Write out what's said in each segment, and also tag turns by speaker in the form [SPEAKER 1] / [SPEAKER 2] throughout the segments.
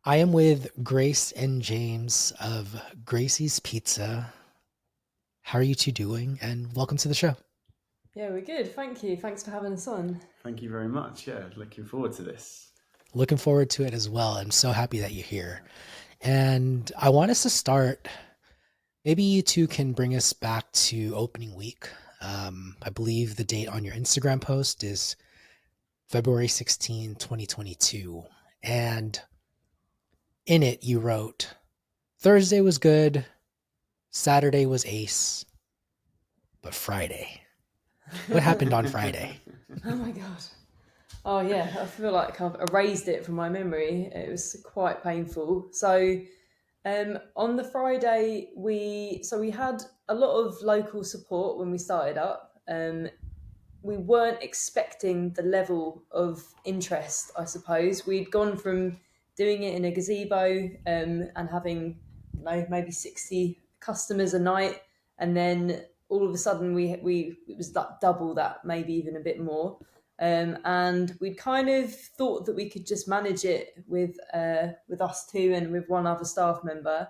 [SPEAKER 1] I am with Grace and James of Gracie's Pizza. How are you two doing? And welcome to the show.
[SPEAKER 2] Yeah, we're good. Thank you. Thanks for having us on.
[SPEAKER 3] Thank you very much. Yeah, looking forward to this.
[SPEAKER 1] Looking forward to it as well. I'm so happy that you're here. And I want us to start. Maybe you two can bring us back to opening week. I believe the date on your Instagram post is February 16, 2022. And in it, you wrote Thursday was good, Saturday was ace, but Friday. What happened on Friday?
[SPEAKER 2] Oh my god. Oh yeah, I feel like I've erased it from my memory. It was quite painful. So on the Friday we had a lot of local support when we started up. We weren't expecting the level of interest, I suppose. We'd gone from doing it in a gazebo and having, maybe 60 customers a night. And then all of a sudden we it was like double that, maybe even a bit more. And we'd kind of thought that we could just manage it with us two and with one other staff member.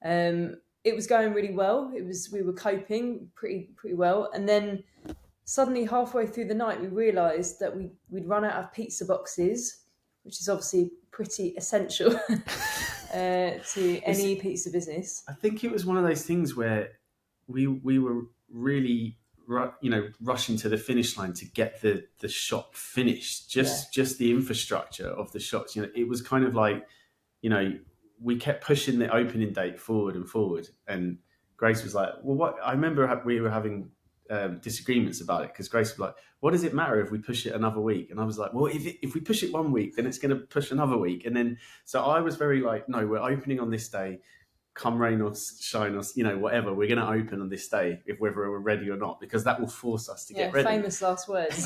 [SPEAKER 2] It was going really well. We were coping pretty well, and then suddenly halfway through the night we realised that we'd run out of pizza boxes, which is obviously pretty essential to
[SPEAKER 3] It's,
[SPEAKER 2] any pizza business.
[SPEAKER 3] I think it was one of those things where we were really rushing to the finish line to get the shop finished.
[SPEAKER 2] Yeah,
[SPEAKER 3] Just the infrastructure of the shops. It was kind of like you know we kept pushing the opening date forward and forward, and Grace was like, "Well, what?" I remember we were having disagreements about it because Grace was like, "What does it matter if we push it another week?" And I was like, "Well, if we push it one week, then it's going to push another week." And then so I was very like, "No, we're opening on this day. Come rain or shine or whatever. We're going to open on this day, if whether we're ready or not, because that will force us to
[SPEAKER 2] yeah,
[SPEAKER 3] get ready."
[SPEAKER 2] famous last words.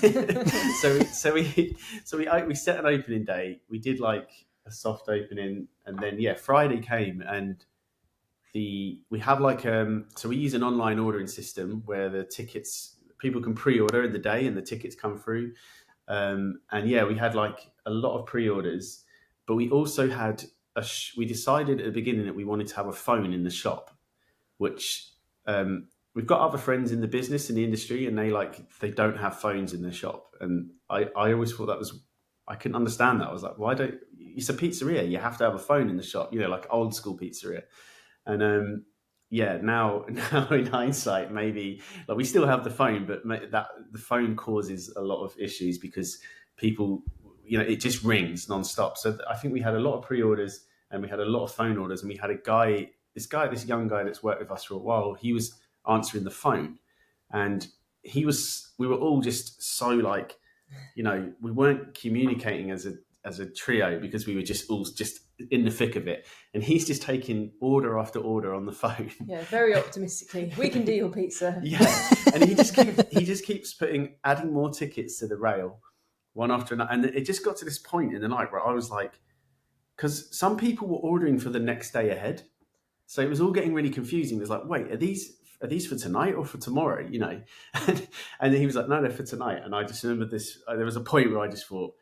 [SPEAKER 3] So we set an opening day. We did like a soft opening, and then Friday came, and we have like so we use an online ordering system where the tickets people can pre-order in the day and the tickets come through. And we had like a lot of pre-orders, but we also had we decided at the beginning that we wanted to have a phone in the shop, which we've got other friends in the business in the industry, and they don't have phones in their shop, and I always thought that was I couldn't understand that. I was like, why don't it's a pizzeria, you have to have a phone in the shop, like old school pizzeria. And now now in hindsight, maybe like we still have the phone, but that the phone causes a lot of issues because people, it just rings nonstop. So I think we had a lot of pre-orders and we had a lot of phone orders, and we had this young guy that's worked with us for a while. He was answering the phone, and we were all just so like, we weren't communicating as a trio because we were just all just in the thick of it, and he's just taking order after order on the phone.
[SPEAKER 2] Yeah, very optimistically, we can do your pizza.
[SPEAKER 3] Yeah, and he just keeps adding more tickets to the rail, one after another, and it just got to this point in the night where I was like, because some people were ordering for the next day ahead, so it was all getting really confusing. It was like, wait, are these for tonight or for tomorrow? And then he was like, no, they're for tonight. And I just remember this. There was a point where I just thought,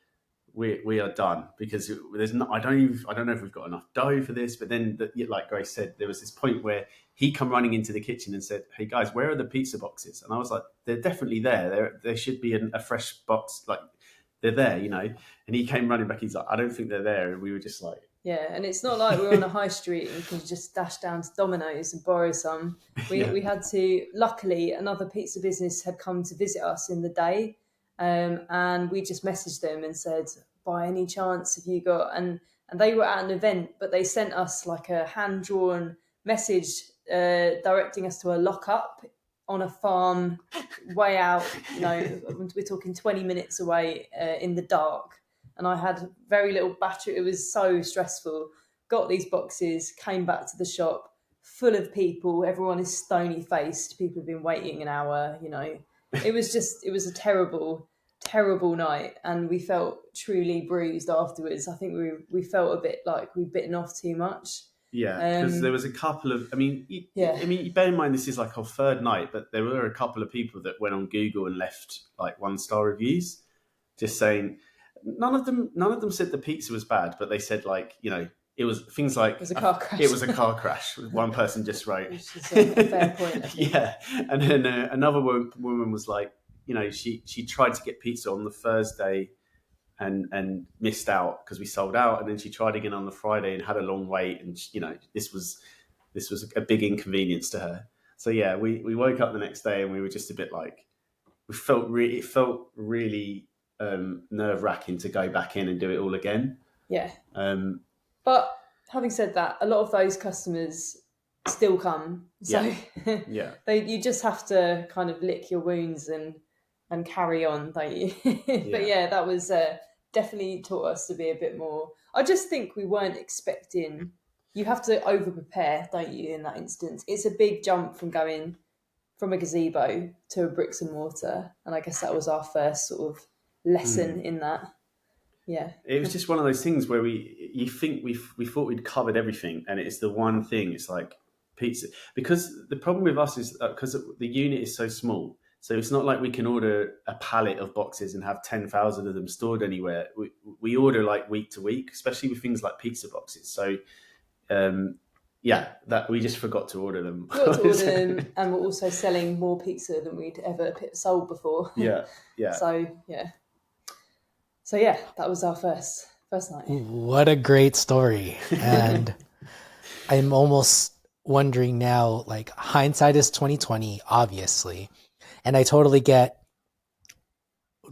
[SPEAKER 3] we are done, because there's not. I don't know if we've got enough dough for this. But then, like Grace said, there was this point where he come running into the kitchen and said, "Hey guys, where are the pizza boxes?" And I was like, "They're definitely there. There should be a fresh box. Like they're there." And he came running back. He's like, "I don't think they're there." And we were just like,
[SPEAKER 2] Yeah, and it's not like we're on a high street and we can just dash down to Domino's and borrow some. We
[SPEAKER 3] "Yeah,
[SPEAKER 2] we had to. Luckily, another pizza business had come to visit us in the day, and we just messaged them and said, "By any chance, have you got?" And they were at an event, but they sent us like a hand drawn message directing us to a lockup on a farm way out. We're talking 20 minutes away in the dark, and I had very little battery. It was so stressful. Got these boxes, came back to the shop full of people. Everyone is stony faced. People have been waiting an hour. It was a terrible, terrible night, and we felt truly bruised afterwards. I think we felt a bit like we'd bitten off too much.
[SPEAKER 3] Yeah, because there
[SPEAKER 2] Um,
[SPEAKER 3] was a couple of.
[SPEAKER 2] yeah,
[SPEAKER 3] Bear in mind this is like our third night, but there were a couple of people that went on Google and left like 1-star reviews, just saying none of them said the pizza was bad, but they said like it was things like
[SPEAKER 2] It was a car crash.
[SPEAKER 3] It was a car crash. One person just wrote,
[SPEAKER 2] which is a fair point, I think.
[SPEAKER 3] Yeah, and then another woman was like, she tried to get pizza on the Thursday and missed out because we sold out, and then she tried again on the Friday and had a long wait, and this was a big inconvenience to her. So yeah, we woke up the next day and we were just a bit like, it felt really nerve wracking to go back in and do it all again.
[SPEAKER 2] Yeah. But having said that, a lot of those customers still come. So
[SPEAKER 3] yeah.
[SPEAKER 2] You just have to kind of lick your wounds and carry on, don't you? But yeah, that was definitely taught us to be a bit more. I just think we weren't expecting. You have to over prepare, don't you? In that instance, it's a big jump from going from a gazebo to a bricks and mortar, and I guess that was our first sort of lesson in that. Yeah,
[SPEAKER 3] it was just one of those things where we thought we'd covered everything, and it's the one thing. It's like pizza, because the problem with us is because the unit is so small. So it's not like we can order a pallet of boxes and have 10,000 of them stored anywhere. We order like week to week, especially with things like pizza boxes. So that we just forgot to order them.
[SPEAKER 2] And we're also selling more pizza than we'd ever sold before.
[SPEAKER 3] Yeah.
[SPEAKER 2] So yeah, that was our first night.
[SPEAKER 1] What a great story. And I'm almost wondering now, like, hindsight is 2020, obviously. And I totally get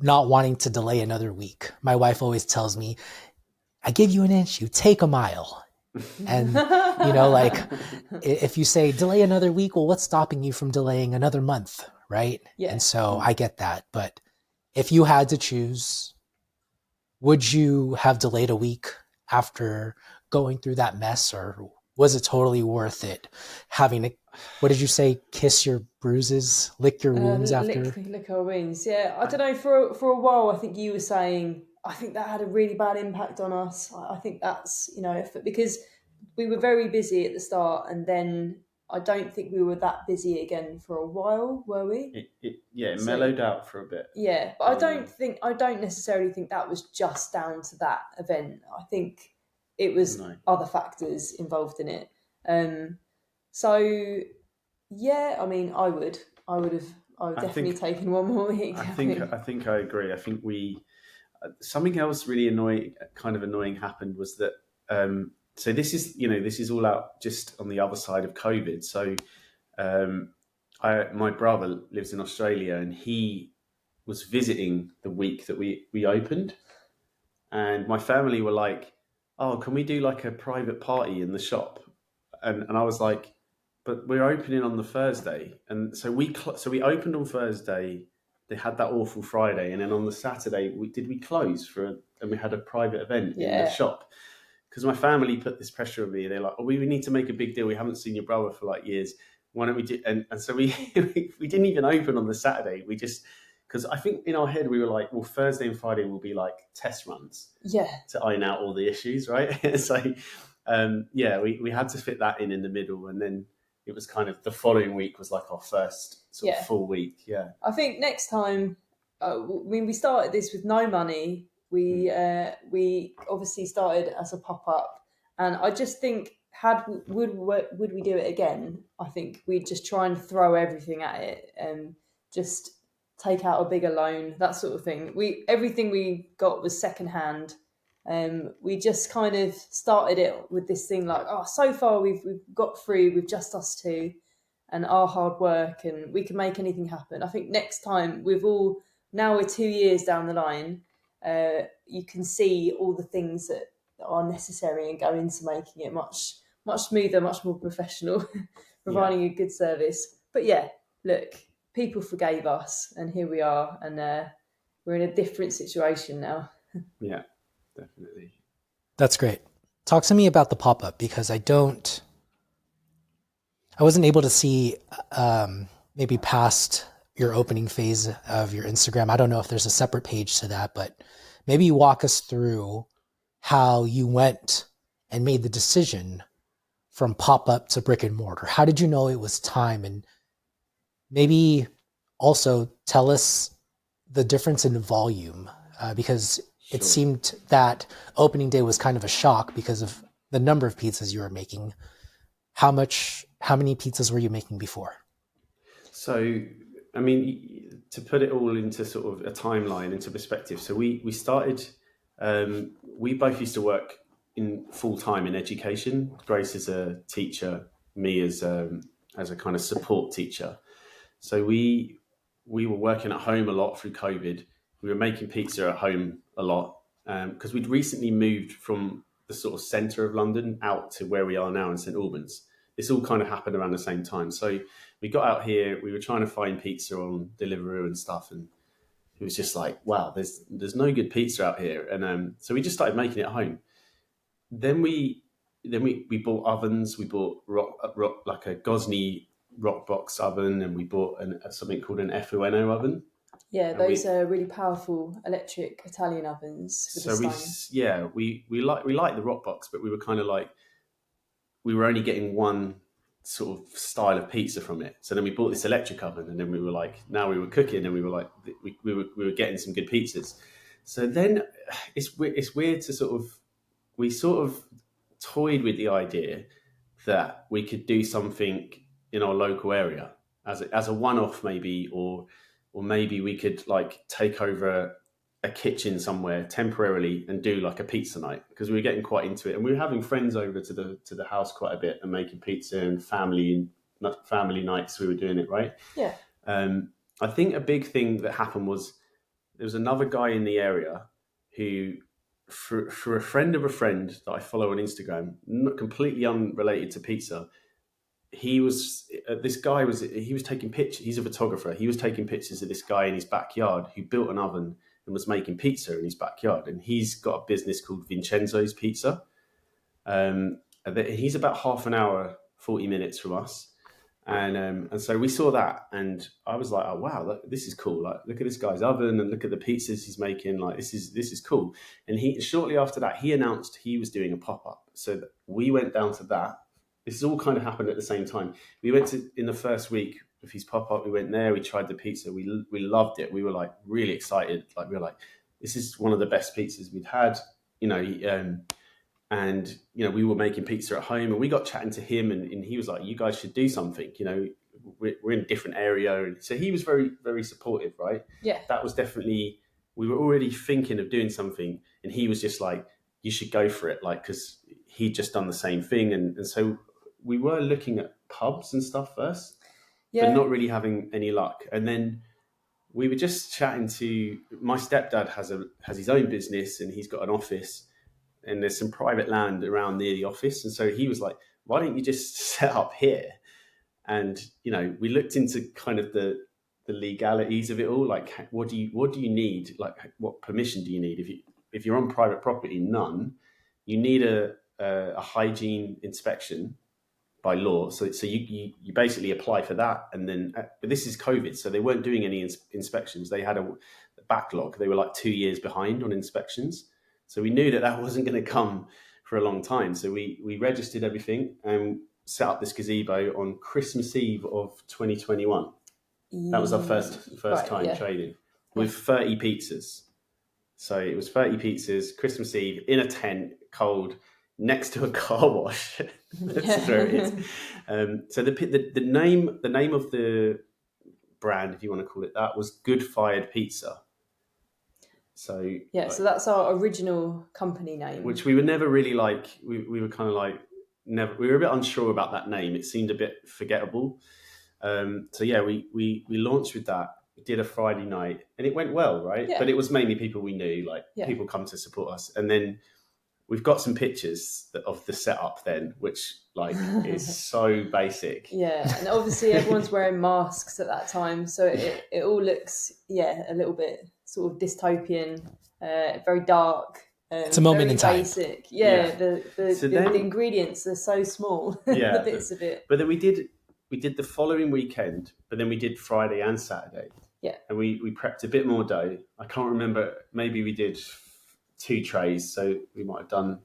[SPEAKER 1] not wanting to delay another week. My wife always tells me, I give you an inch, you take a mile. And, like, if you say delay another week, well, what's stopping you from delaying another month, right?
[SPEAKER 2] Yeah.
[SPEAKER 1] And so I get that. But if you had to choose, would you have delayed a week after going through that mess, or was it totally worth it having to, what did you say, kiss your bruises, lick your wounds after?
[SPEAKER 2] Lick our wounds, yeah. I don't know, for a while, I think you were saying, I think that had a really bad impact on us. I think that's, because we were very busy at the start, and then I don't think we were that busy again for a while, were we?
[SPEAKER 3] It mellowed out for a bit.
[SPEAKER 2] Yeah, but I don't necessarily think that was just down to that event. I think it was other factors involved in it. So yeah, I mean, I would definitely taken one more week.
[SPEAKER 3] I think I agree. I think something else really annoying happened was that so this is all out just on the other side of COVID. So my brother lives in Australia, and he was visiting the week that we opened, and my family were like, oh, can we do like a private party in the shop? And I was like, but we're opening on the Thursday. And so we opened on Thursday. They had that awful Friday, and then on the Saturday we close and we had a private event in the shop, because my family put this pressure on me. They're like, oh, we need to make a big deal. We haven't seen your brother for like years. Why don't we do? And so we we didn't even open on the Saturday. We just, because I think in our head we were like, well, Thursday and Friday will be like test runs, to iron out all the issues, right? So we had to fit that in the middle, and then it was kind of the following week was like our first sort of full week. Yeah,
[SPEAKER 2] I think next time, we started this with no money. We obviously started as a pop-up, and I just think would we do it again? I think we'd just try and throw everything at it and just take out a bigger loan, that sort of thing. Everything we got was secondhand. We just kind of started it with this thing like, oh, so far we've got through with just us two and our hard work, and we can make anything happen. I think next time now we're 2 years down the line, you can see all the things that are necessary and go into making it much, much smoother, much more professional, providing a good service. But yeah, look, people forgave us, and here we are, and we're in a different situation now.
[SPEAKER 3] Yeah, definitely.
[SPEAKER 1] That's great. Talk to me about the pop-up, because I wasn't able to see maybe past your opening phase of your Instagram. I don't know if there's a separate page to that, but maybe walk us through how you went and made the decision from pop-up to brick and mortar. How did you know it was time? And maybe also tell us the difference in volume, because it seemed that opening day was kind of a shock because of the number of pizzas you were making, how many pizzas were you making before?
[SPEAKER 3] So, I mean, to put it all into sort of a timeline, into perspective. So we started. We both used to work in full time in education. Grace is a teacher, me as a kind of support teacher. So we were working at home a lot through COVID. We were making pizza at home a lot because we'd recently moved from the sort of centre of London out to where we are now in St Albans. This all kind of happened around the same time. So we got out here. We were trying to find pizza on Deliveroo and stuff, and it was just like, wow, there's no good pizza out here. And so we just started making it at home. Then we bought ovens. We bought rock like a Gosney rock box oven, and we bought something called an FUNO oven.
[SPEAKER 2] Yeah, those are really powerful electric Italian ovens with
[SPEAKER 3] So
[SPEAKER 2] a stein.
[SPEAKER 3] we like the rock box, but we were kind of like, we were only getting one sort of style of pizza from it. So then we bought this electric oven, and then we were like, now we were cooking, and we were like, we were getting some good pizzas. So then it's weird to we sort of toyed with the idea that we could do something in our local area as a one-off maybe, or maybe we could like take over a kitchen somewhere temporarily and do like a pizza night, because we were getting quite into it, and we were having friends over to the house quite a bit and making pizza, and family nights we were doing it, right?
[SPEAKER 2] Yeah.
[SPEAKER 3] I think a big thing that happened was there was another guy in the area who, for a friend of a friend that I follow on Instagram, not completely unrelated to pizza, he was taking pictures. He's a photographer. He was taking pictures of this guy in his backyard who built an oven and was making pizza in his backyard. And he's got a business called Vincenzo's Pizza. He's about half an hour, 40 minutes from us. And so we saw that, and I was like, oh wow, this is cool. Like, look at this guy's oven and look at the pizzas he's making. Like, this is cool. And he, shortly after that, he announced he was doing a pop-up. So we went down to that. This has all kind of happened at the same time. We went to, in the first week of his pop-up, we went there, we tried the pizza, we loved it. We were like really excited. Like, we were like, this is one of the best pizzas we'd had, you know. And, you know, we were making pizza at home, and we got chatting to him, and he was like, you guys should do something, you know, we're in a different area. And so he was very, very supportive, right?
[SPEAKER 2] Yeah.
[SPEAKER 3] That was definitely, we were already thinking of doing something, and he was just like, you should go for it. Like, because he'd just done the same thing. And so we were looking at pubs and stuff first, but not really having any luck. And then we were just chatting to, my stepdad has his own business, and he's got an office, and there's some private land around near the office. And so he was like, why don't you just set up here? And, you know, we looked into kind of the legalities of it all. Like, what do you need? Like, what permission do you need? If you're on private property, none. You need a hygiene inspection by law. So you basically apply for that. And then, but this is COVID, so they weren't doing any inspections. They had a backlog. They were like 2 years behind on inspections. So we knew that wasn't going to come for a long time. So we registered everything and set up this gazebo on Christmas Eve of 2021. That was our first time trading with 30 pizzas. So it was 30 pizzas, Christmas Eve, in a tent, cold, next to a car wash. That's where it is. So the name of the brand, if you want to call it that, was Good Fired Pizza. So
[SPEAKER 2] so that's our original company name,
[SPEAKER 3] which we were never really like. We were kind of like never. We were a bit unsure about that name. It seemed a bit forgettable. So yeah, we launched with that. We did a Friday night, and it went well, right?
[SPEAKER 2] Yeah.
[SPEAKER 3] But it was mainly people we knew, like people come to support us, and then we've got some pictures of the setup then, which like is so basic.
[SPEAKER 2] Yeah, and obviously everyone's wearing masks at that time, so it all looks a little bit sort of dystopian, very dark.
[SPEAKER 1] It's a moment in time.
[SPEAKER 2] Basic. Yeah. The ingredients are so small.
[SPEAKER 3] Yeah,
[SPEAKER 2] the bits of it.
[SPEAKER 3] But then we did the following weekend, but then we did Friday and Saturday.
[SPEAKER 2] Yeah.
[SPEAKER 3] And we prepped a bit more dough. I can't remember. Maybe we did 2 trays, so we might have done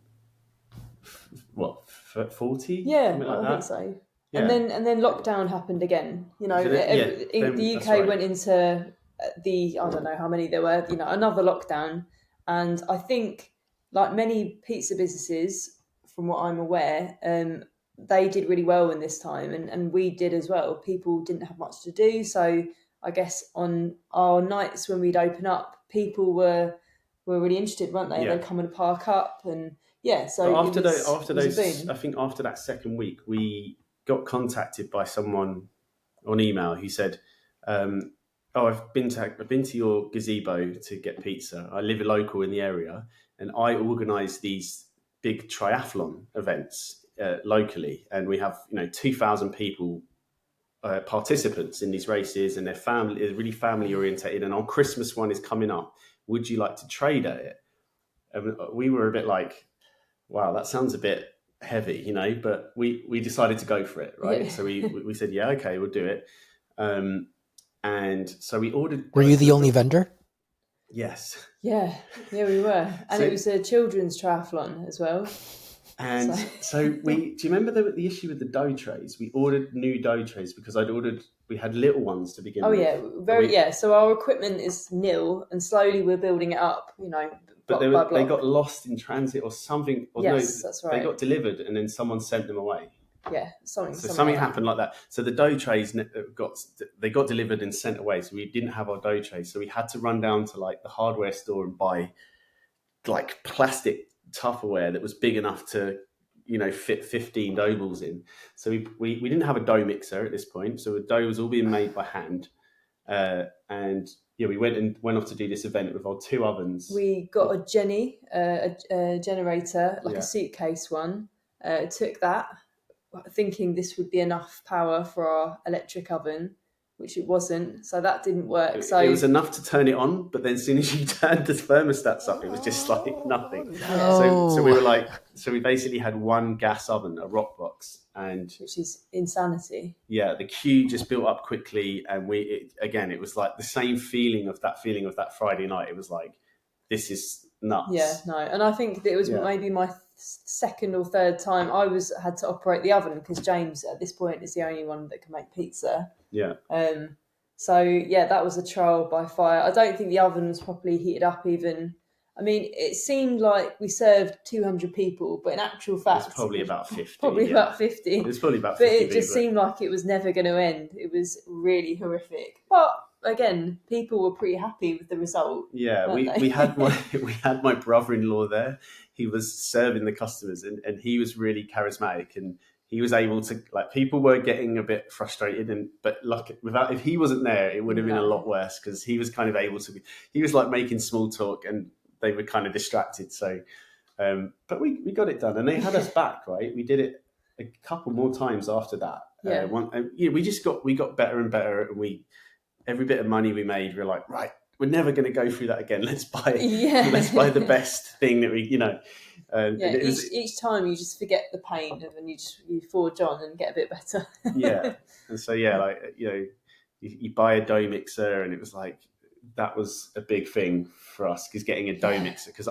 [SPEAKER 3] 40.
[SPEAKER 2] Yeah,
[SPEAKER 3] something like
[SPEAKER 2] I
[SPEAKER 3] that.
[SPEAKER 2] think so.
[SPEAKER 3] Yeah.
[SPEAKER 2] And then lockdown happened again. You know, the UK went into I don't know how many there were. You know, another lockdown, and I think like many pizza businesses from what I'm aware, they did really well in this time, and we did as well. People didn't have much to do, so I guess on our nights when we'd open up, people were really interested, weren't they?
[SPEAKER 3] Yeah.
[SPEAKER 2] They'd come and park up, and so
[SPEAKER 3] But
[SPEAKER 2] it was
[SPEAKER 3] after
[SPEAKER 2] it was a
[SPEAKER 3] those,
[SPEAKER 2] boom.
[SPEAKER 3] I think after that second week, we got contacted by someone on email who said, "Oh, I've been to your gazebo to get pizza. I live local in the area, and I organise these big triathlon events locally, and we have 2,000 people." Participants in these races, and they're really family orientated. And our Christmas one is coming up. Would you like to trade at it? And we were a bit like, wow, that sounds a bit heavy, but we decided to go for it, right?
[SPEAKER 2] Yeah.
[SPEAKER 3] So we said, yeah, okay, we'll do it. And so we ordered.
[SPEAKER 1] Were you the only vendor?
[SPEAKER 3] Yes.
[SPEAKER 2] Yeah, we were, and
[SPEAKER 3] So-
[SPEAKER 2] it was a children's triathlon as well.
[SPEAKER 3] And so do you remember the issue with the dough trays? We ordered new dough trays because we had little ones to begin with.
[SPEAKER 2] Yeah, so our equipment is nil, and slowly we're building it up,
[SPEAKER 3] But
[SPEAKER 2] block by
[SPEAKER 3] they
[SPEAKER 2] block.
[SPEAKER 3] got lost in transit or something. Or
[SPEAKER 2] Yes,
[SPEAKER 3] no,
[SPEAKER 2] that's right.
[SPEAKER 3] They got delivered and then someone sent them away.
[SPEAKER 2] Yeah,
[SPEAKER 3] So
[SPEAKER 2] something
[SPEAKER 3] something
[SPEAKER 2] like
[SPEAKER 3] happened like that. So the dough trays got delivered and sent away. So we didn't have our dough trays. So we had to run down to like the hardware store and buy like plastic Tupperware that was big enough to fit 15 dough balls in. So we didn't have a dough mixer at this point. So the dough was all being made by hand. And we went off to do this event with our 2 ovens.
[SPEAKER 2] We got a Jenny, a generator, like a suitcase one. Took that, thinking this would be enough power for our electric oven, which it wasn't. So that didn't work.
[SPEAKER 3] It was enough to turn it on, but then as soon as you turned the thermostats up, it was just like nothing.
[SPEAKER 1] No.
[SPEAKER 3] So we were like, we basically had one gas oven, a rock box,
[SPEAKER 2] which is insanity.
[SPEAKER 3] Yeah, the queue just built up quickly, and it was like the same feeling of that Friday night. It was like, this is nuts.
[SPEAKER 2] Yeah, no, and I think that it was maybe my second or third time I had to operate the oven, because James at this point is the only one that can make pizza.
[SPEAKER 3] Yeah.
[SPEAKER 2] So that was a trial by fire. I don't think the oven was properly heated up even. I mean, it seemed like we served 200 people, but in actual fact,
[SPEAKER 3] it was probably about 50.
[SPEAKER 2] About 50.
[SPEAKER 3] It was probably about 50.
[SPEAKER 2] But it just seemed like it was never going to end. It was really horrific. But again, people were pretty happy with the result.
[SPEAKER 3] Yeah, we had my brother-in-law there. He was serving the customers, and he was really charismatic, and he was able to, like, people were getting a bit frustrated, but if he wasn't there, it would have been a lot worse, because he was kind of able to he was like making small talk, and they were kind of distracted. So, but we got it done, and they had us back, right? We did it a couple more times after that.
[SPEAKER 2] Yeah.
[SPEAKER 3] We got better and better, and every bit of money we made, we're like, right, we're never going to go through that again. Let's buy the best thing that
[SPEAKER 2] each time you just forget the pain, and then you forge on and get a bit better.
[SPEAKER 3] Yeah. And so you buy a dough mixer, and it was like, that was a big thing for us, because getting a dough mixer, because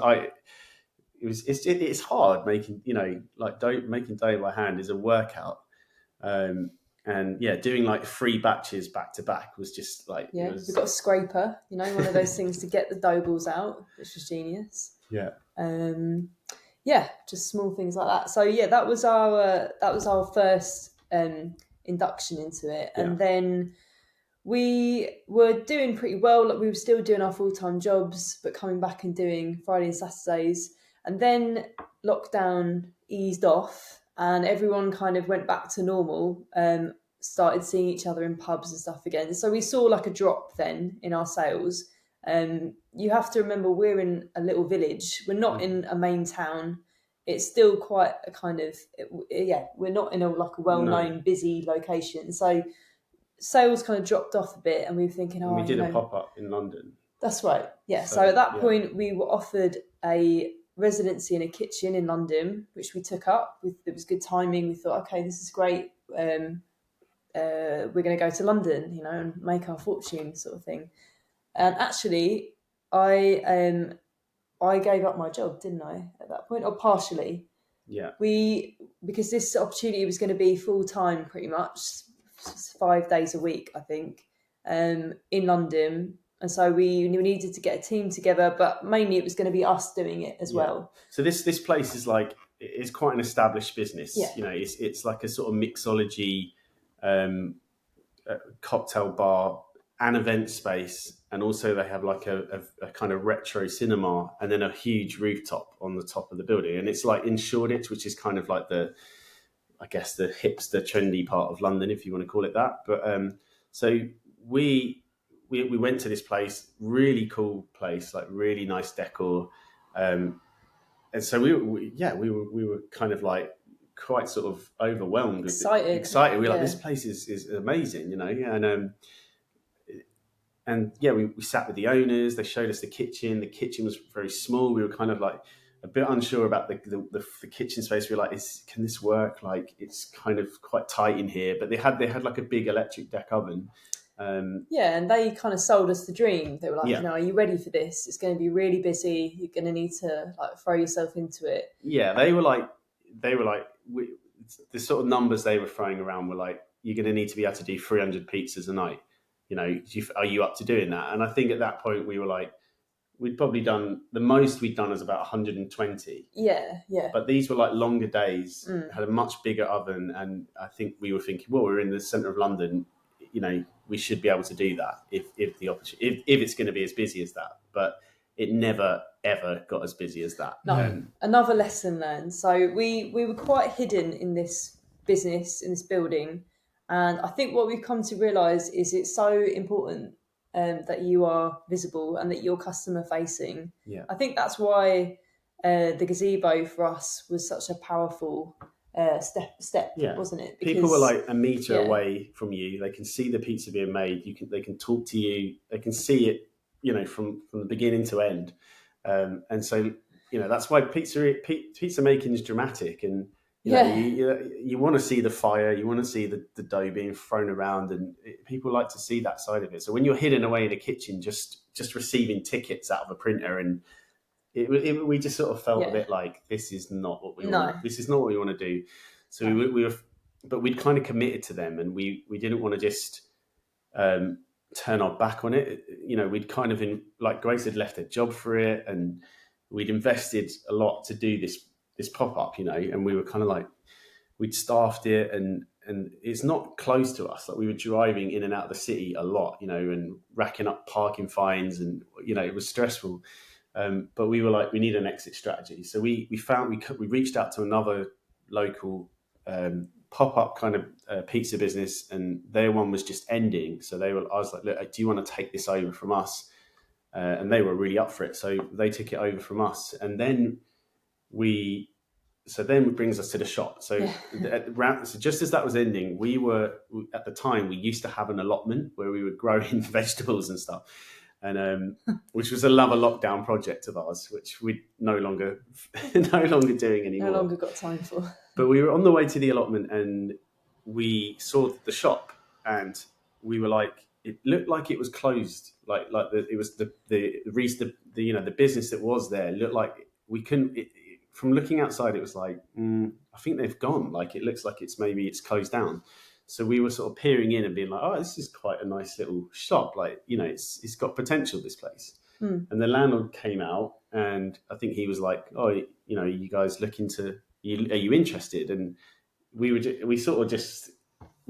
[SPEAKER 3] it's hard making making dough by hand is a workout. And doing like 3 batches back to back was just like,
[SPEAKER 2] we've got a scraper, one of those things to get the dough balls out, which was genius. Just small things like that. So that was our first induction into it. And then we were doing pretty well. Like, we were still doing our full-time jobs, but coming back and doing Friday and Saturdays. And then lockdown eased off, and everyone kind of went back to normal, started seeing each other in pubs and stuff again. So we saw like a drop then in our sales. You have to remember, we're in a little village. We're not in a main town. It's still quite a kind of, we're not in a well-known busy location. So sales kind of dropped off a bit, and we were thinking,
[SPEAKER 3] we did a pop-up in London.
[SPEAKER 2] That's right. Yeah. So at that point, we were offered a residency in a kitchen in London, which we took up. It was good timing. We thought, okay, this is great. We're going to go to London, and make our fortune, sort of thing. And actually, I gave up my job, didn't I, at that point, or partially?
[SPEAKER 3] Yeah.
[SPEAKER 2] Because this opportunity was going to be full time, pretty much 5 days a week, I think, in London. And so we needed to get a team together, but mainly it was going to be us doing it as well.
[SPEAKER 3] So this place is like, it's quite an established business.
[SPEAKER 2] Yeah.
[SPEAKER 3] You know, it's like a sort of mixology, cocktail bar and event space, and also they have like a kind of retro cinema, and then a huge rooftop on the top of the building, and it's like in Shoreditch, which is kind of like I guess the hipster trendy part of London, if you want to call it that. But so we went to this place, really cool place, like really nice decor, and so we were kind of like quite sort of overwhelmed, excited. We were like, this place is amazing, you know, and yeah, we sat with the owners. They showed us the kitchen. The kitchen was very small. We were kind of like a bit unsure about the kitchen space. We were like, can this work? Like, it's kind of quite tight in here. But they had like a big electric deck oven.
[SPEAKER 2] And they kind of sold us the dream. They were like,
[SPEAKER 3] Yeah.
[SPEAKER 2] you know, are you ready for this? It's going to be really busy. You're going to need to like throw yourself into it.
[SPEAKER 3] Yeah, they were like, the sort of numbers they were throwing around were like, you're going to need to be able to do 300 pizzas a night. You know, are you up to doing that? And I think at that point we were like, we'd probably done, the most we'd done is about 120.
[SPEAKER 2] Yeah.
[SPEAKER 3] But these were like longer days, had a much bigger oven. And I think we were thinking, well, we're in the centre of London, you know, we should be able to do that if the opportunity, if it's going to be as busy as that. But it never, ever got as busy as that.
[SPEAKER 2] No, another lesson learned. So we were quite hidden in this business, in this building. And I think what we've come to realise is it's so important that you are visible and that you're customer facing.
[SPEAKER 3] Yeah.
[SPEAKER 2] I think that's why the gazebo for us was such a powerful step, wasn't it?
[SPEAKER 3] Because people were like a metre away from you. They can see the pizza being made. They can talk to you. They can see it, you know, from the beginning to end. And so, you know, that's why pizza making is dramatic. And you want to see the fire, you want to see the dough being thrown around, and people like to see that side of it. So when you're hidden away in a kitchen, just receiving tickets out of a printer, and we just sort of felt a bit like, this is not what we want. This is not what we want to do. So we were, but we'd kind of committed to them, and we didn't want to just turn our back on it. You know, we'd kind of like Grace had left her job for it, and we'd invested a lot to do this pop-up, you know, and we were kind of like, we'd staffed it, and it's not close to us. Like, we were driving in and out of the city a lot, you know, and racking up parking fines, and, you know, it was stressful. But we were like, we need an exit strategy. So we reached out to another local pop-up kind of pizza business, and their one was just ending. So I was like, look, do you want to take this over from us? And they were really up for it. So they took it over from us. And then it brings us to the shop. So, so just as that was ending, at the time, we used to have an allotment where we would grow in vegetables and stuff. And which was another lockdown project of ours, which we no longer doing anymore.
[SPEAKER 2] No longer got time for.
[SPEAKER 3] But we were on the way to the allotment, and we saw the shop, and we were like, it looked like it was closed, it was the business that was there looked like we couldn't. From looking outside, it was like, I think they've gone. Like, it looks like it's closed down. So we were sort of peering in and being like, oh, this is quite a nice little shop. Like, you know, it's got potential, this place. And the landlord came out, and I think he was like, oh, you know, you guys are you interested? And we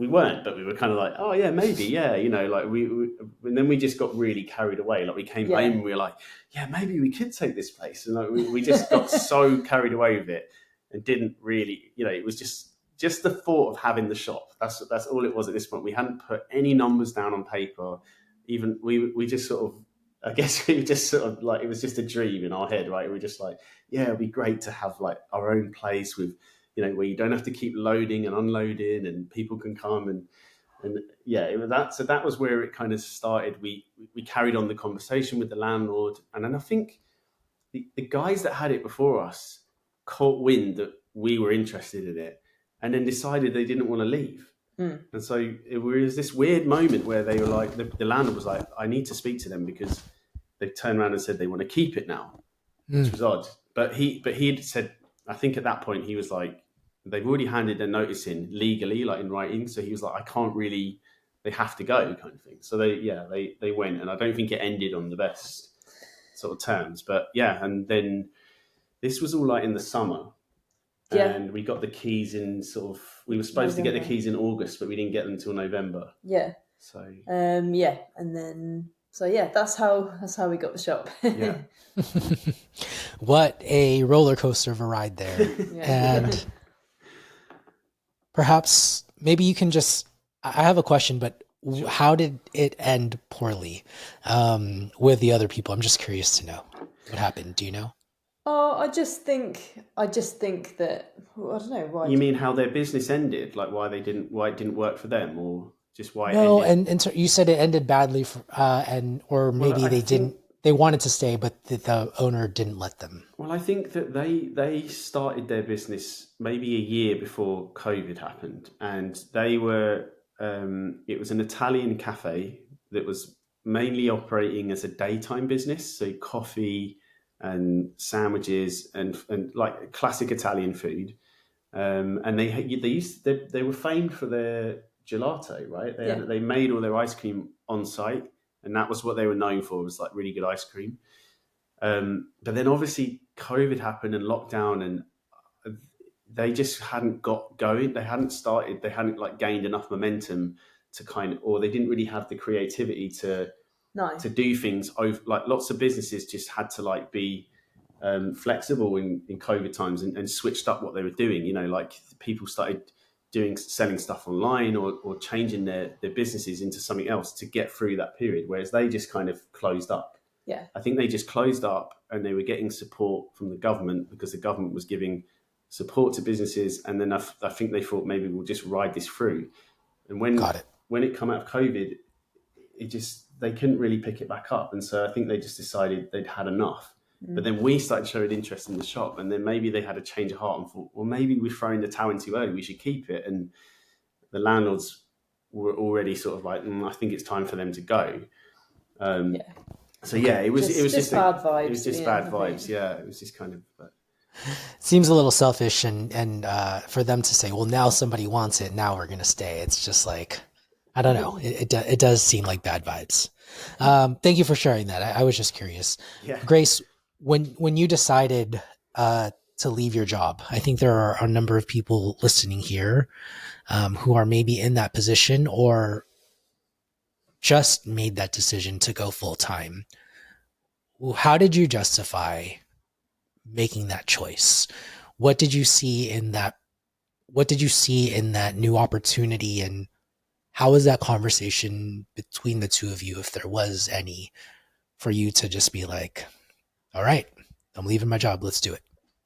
[SPEAKER 3] weren't, but we were kind of like, oh yeah, maybe, yeah, you know, like and then we just got really carried away. Like, we came home and we were like, yeah, maybe we could take this place. And like, we just got so carried away with it, and didn't really, you know, it was just the thought of having the shop. That's all it was at this point. We hadn't put any numbers down on paper. Even we just sort of, I guess we just sort of like, it was just a dream in our head, right? We were just like, yeah, it'd be great to have like our own place with, you know, where you don't have to keep loading and unloading, and people can come and yeah, it was that. So that was where it kind of started. We carried on the conversation with the landlord, and then I think the guys that had it before us caught wind that we were interested in it, and then decided they didn't want to leave. And so it was this weird moment where they were like, the landlord was like, I need to speak to them, because they turned around and said they want to keep it now, which was odd. But he had said, I think at that point he was like, they've already handed their notice in legally, like in writing. So he was like, I can't really, they have to go, kind of thing. So they went, and I don't think it ended on the best sort of terms. But yeah, and then this was all like in the summer. and we got the keys in we were supposed to get the keys in August, but we didn't get them till November.
[SPEAKER 2] Yeah.
[SPEAKER 3] So
[SPEAKER 2] and then that's how we got the shop.
[SPEAKER 3] Yeah.
[SPEAKER 1] What a roller coaster of a ride there. And perhaps maybe you can I have a question, but how did it end poorly with the other people? I'm just curious to know what happened. Do you know?
[SPEAKER 2] Oh, I just think that I don't know why.
[SPEAKER 3] You mean how their business ended, like why it didn't work for them, or just why?
[SPEAKER 1] No,
[SPEAKER 3] it ended?
[SPEAKER 1] and so you said it ended badly, or maybe they wanted to stay, but the owner didn't let them.
[SPEAKER 3] Well, I think that they started their business maybe a year before COVID happened, and they were it was an Italian cafe that was mainly operating as a daytime business, so coffee and sandwiches and like classic Italian food. And they were famed for their gelato, right? They made all their ice cream on site, and that was what they were known for, was like really good ice cream. But then obviously COVID happened and lockdown, and they just hadn't got going. They hadn't started. They hadn't like gained enough momentum to or they didn't really have the creativity to do things over. Like lots of businesses just had to like be flexible in COVID times and switched up what they were doing. Like people started selling stuff online or changing their businesses into something else to get through that period, whereas they just kind of closed up.
[SPEAKER 2] Yeah,
[SPEAKER 3] I think they just closed up, and they were getting support from the government because the government was giving support to businesses, and then I think they thought maybe we'll just ride this through. And when it came out of COVID, they couldn't really pick it back up, and so I think they just decided they'd had enough. But then we started showing interest in the shop, and then maybe they had a change of heart and thought, well, maybe we're throwing the towel in too early, we should keep it. And the landlords were already sort of like, I think it's time for them to go. So yeah, it was just
[SPEAKER 2] bad vibes.
[SPEAKER 3] It was just bad vibes. Yeah, it was just kind of.
[SPEAKER 1] Seems a little selfish, and for them to say, well, now somebody wants it, now we're gonna stay. It's just like, I don't know. It does seem like bad vibes. Thank you for sharing that. I was just curious.
[SPEAKER 3] Yeah.
[SPEAKER 1] Grace, when you decided to leave your job, I think there are a number of people listening here who are maybe in that position or just made that decision to go full time. How did you justify making that choice? What did you see in that? What did you see in that new opportunity, and how was that conversation between the two of you, if there was any, for you to just be like, all right, I'm leaving my job, let's do it?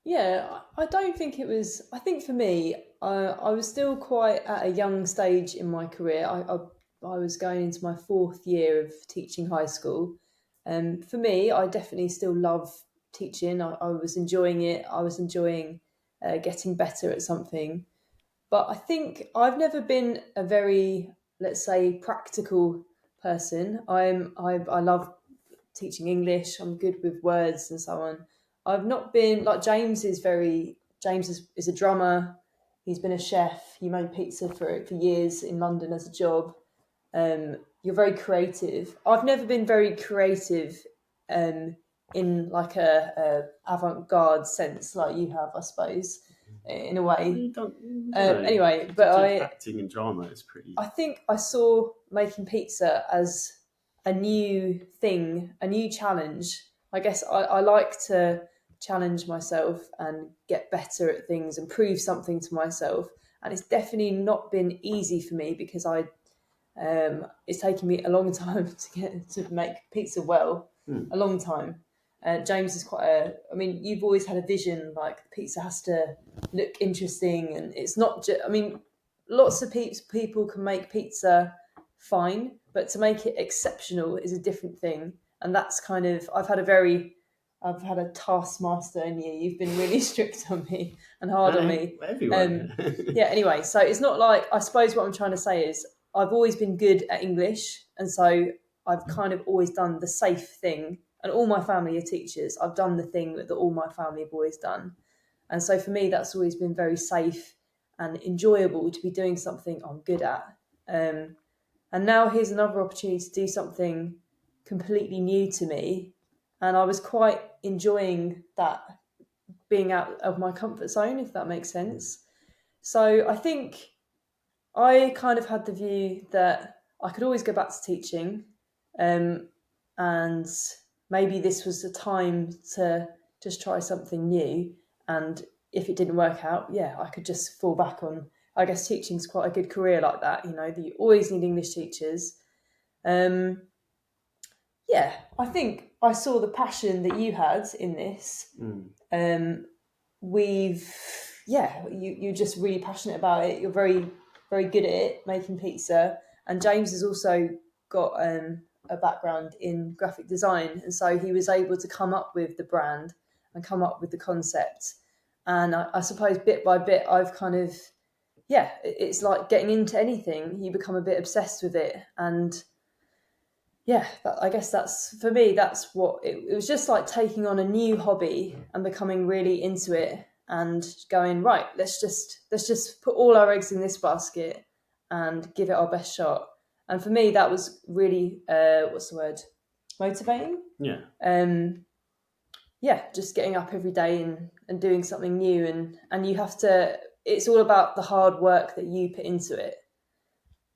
[SPEAKER 2] Yeah, I don't think it was. I think for me, I was still quite at a young stage in my career. I was going into my 4th year of teaching high school. For me, I definitely still love teaching. I was enjoying it. I was enjoying getting better at something. But I think I've never been a very, let's say, practical person. I love teaching English. I'm good with words and so on. I've not been like James is a drummer. He's been a chef. He made pizza for years in London as a job. You're very creative. I've never been very creative in like a avant-garde sense like you have, I suppose, in a way.
[SPEAKER 3] You don't
[SPEAKER 2] Anyway, but
[SPEAKER 3] acting and drama is pretty.
[SPEAKER 2] I think I saw making pizza as a new thing, a new challenge. I guess I like to challenge myself and get better at things and prove something to myself. And it's definitely not been easy for me because it's taken me a long time to make pizza well, a long time. James is you've always had a vision, like the pizza has to look interesting, and it's not just, lots of people can make pizza fine, but to make it exceptional is a different thing. And that's kind of, I've had a taskmaster in you. You've been really strict on me and hard on me.
[SPEAKER 3] Everyone.
[SPEAKER 2] Anyway, so it's not like, I suppose what I'm trying to say is I've always been good at English, and so I've kind of always done the safe thing. And all my family are teachers. I've done the thing that all my family have always done. And so for me, that's always been very safe and enjoyable to be doing something I'm good at. And now here's another opportunity to do something completely new to me. And I was quite enjoying that being out of my comfort zone, if that makes sense. So I think I kind of had the view that I could always go back to teaching, and maybe this was the time to just try something new. And if it didn't work out, yeah, I could just fall back on. I guess teaching's quite a good career like that. You always need English teachers. Um, yeah, I think I saw the passion that you had in this. Um, we've you're just really passionate about it. You're very very good at it, making pizza. And James has also got a background in graphic design, and so he was able to come up with the brand and come up with the concept. And I suppose bit by bit I've kind of it's like getting into anything, you become a bit obsessed with it. And I guess that's, for me, that's what it was, just like taking on a new hobby and becoming really into it and going, right, let's just put all our eggs in this basket and give it our best shot. And for me, that was really what's the word, motivating. Just getting up every day and doing something new, and you have to, it's all about the hard work that you put into it,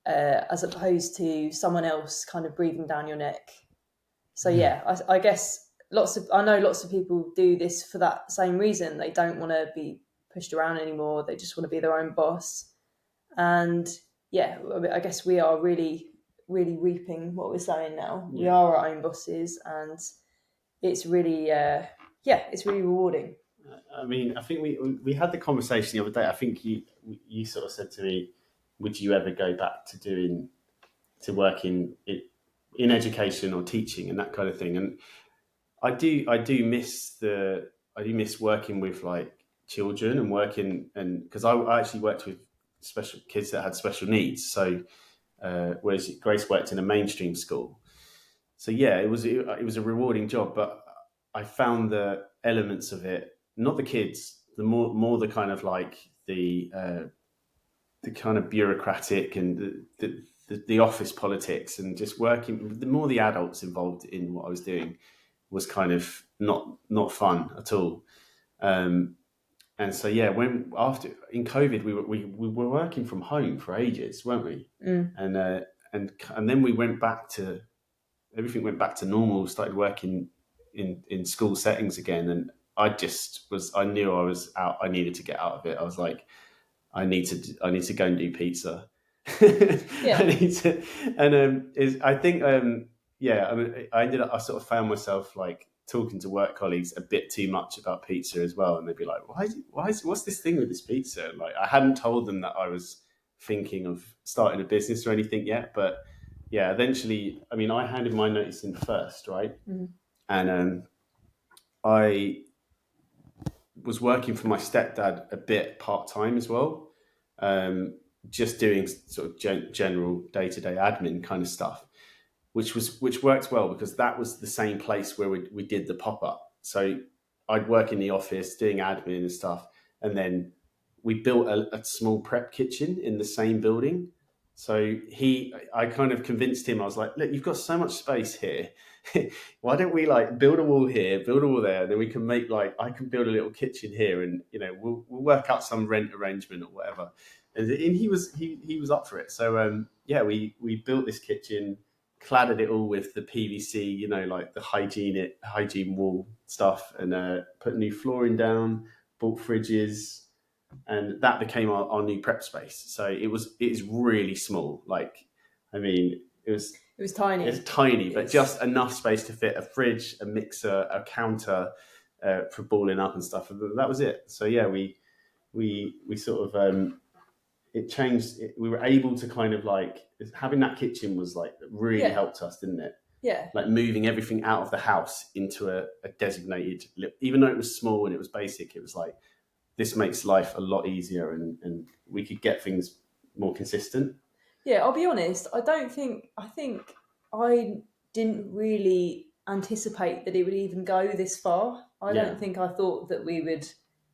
[SPEAKER 2] as opposed to someone else kind of breathing down your neck. So I guess I know lots of people do this for that same reason. They don't want to be pushed around anymore. They just want to be their own boss. And I guess we are really, really reaping what we're sowing now. We are our own bosses, and it's really, it's really rewarding.
[SPEAKER 3] I mean, I think we had the conversation the other day. I think you sort of said to me, would you ever go back to working in education or teaching and that kind of thing? And I do miss working with like children and working, and because I actually worked with special kids that had special needs. So whereas Grace worked in a mainstream school. So it was a rewarding job, but I found the elements of it, not the kids, the more the kind of like the kind of bureaucratic and the office politics, and just working, the more the adults involved in what I was doing was kind of not fun at all. And so when after in COVID we were working from home for ages, weren't we? And then we went back to, everything went back to normal. Started working in school settings again, and I knew I was out. I needed to get out of it. I was like, I need to go and do pizza. I need to, and I think I mean, I sort of found myself like talking to work colleagues a bit too much about pizza as well, and they'd be like, what's this thing with this pizza? And like, I hadn't told them that I was thinking of starting a business or anything yet, but eventually, I mean, I handed my notice in first, right? And I was working for my stepdad a bit part-time as well, just doing sort of general day-to-day admin kind of stuff, which worked well because that was the same place where we did the pop-up. So I'd work in the office doing admin and stuff, and then we built a small prep kitchen in the same building. So I kind of convinced him. I was like, look, you've got so much space here. Why don't we like build a wall here, build a wall there, and then we can make I can build a little kitchen here, and we'll work out some rent arrangement or whatever. And he was up for it. So we built this kitchen, cladded it all with the PVC, like the hygiene wall stuff, and put new flooring down, bought fridges, and that became our new prep space. So it is really small. Like, I mean, it was
[SPEAKER 2] tiny.
[SPEAKER 3] It's tiny, but just enough space to fit a fridge, a mixer, a counter for balling up and stuff. That was it. So we sort of it changed. We were able to kind of like, having that kitchen was like really helped us, didn't it?
[SPEAKER 2] Yeah.
[SPEAKER 3] Like moving everything out of the house into a designated, even though it was small and it was basic, it was like, this makes life a lot easier, and we could get things more consistent.
[SPEAKER 2] Yeah, I'll be honest. I think I didn't really anticipate that it would even go this far. I don't think I thought that we would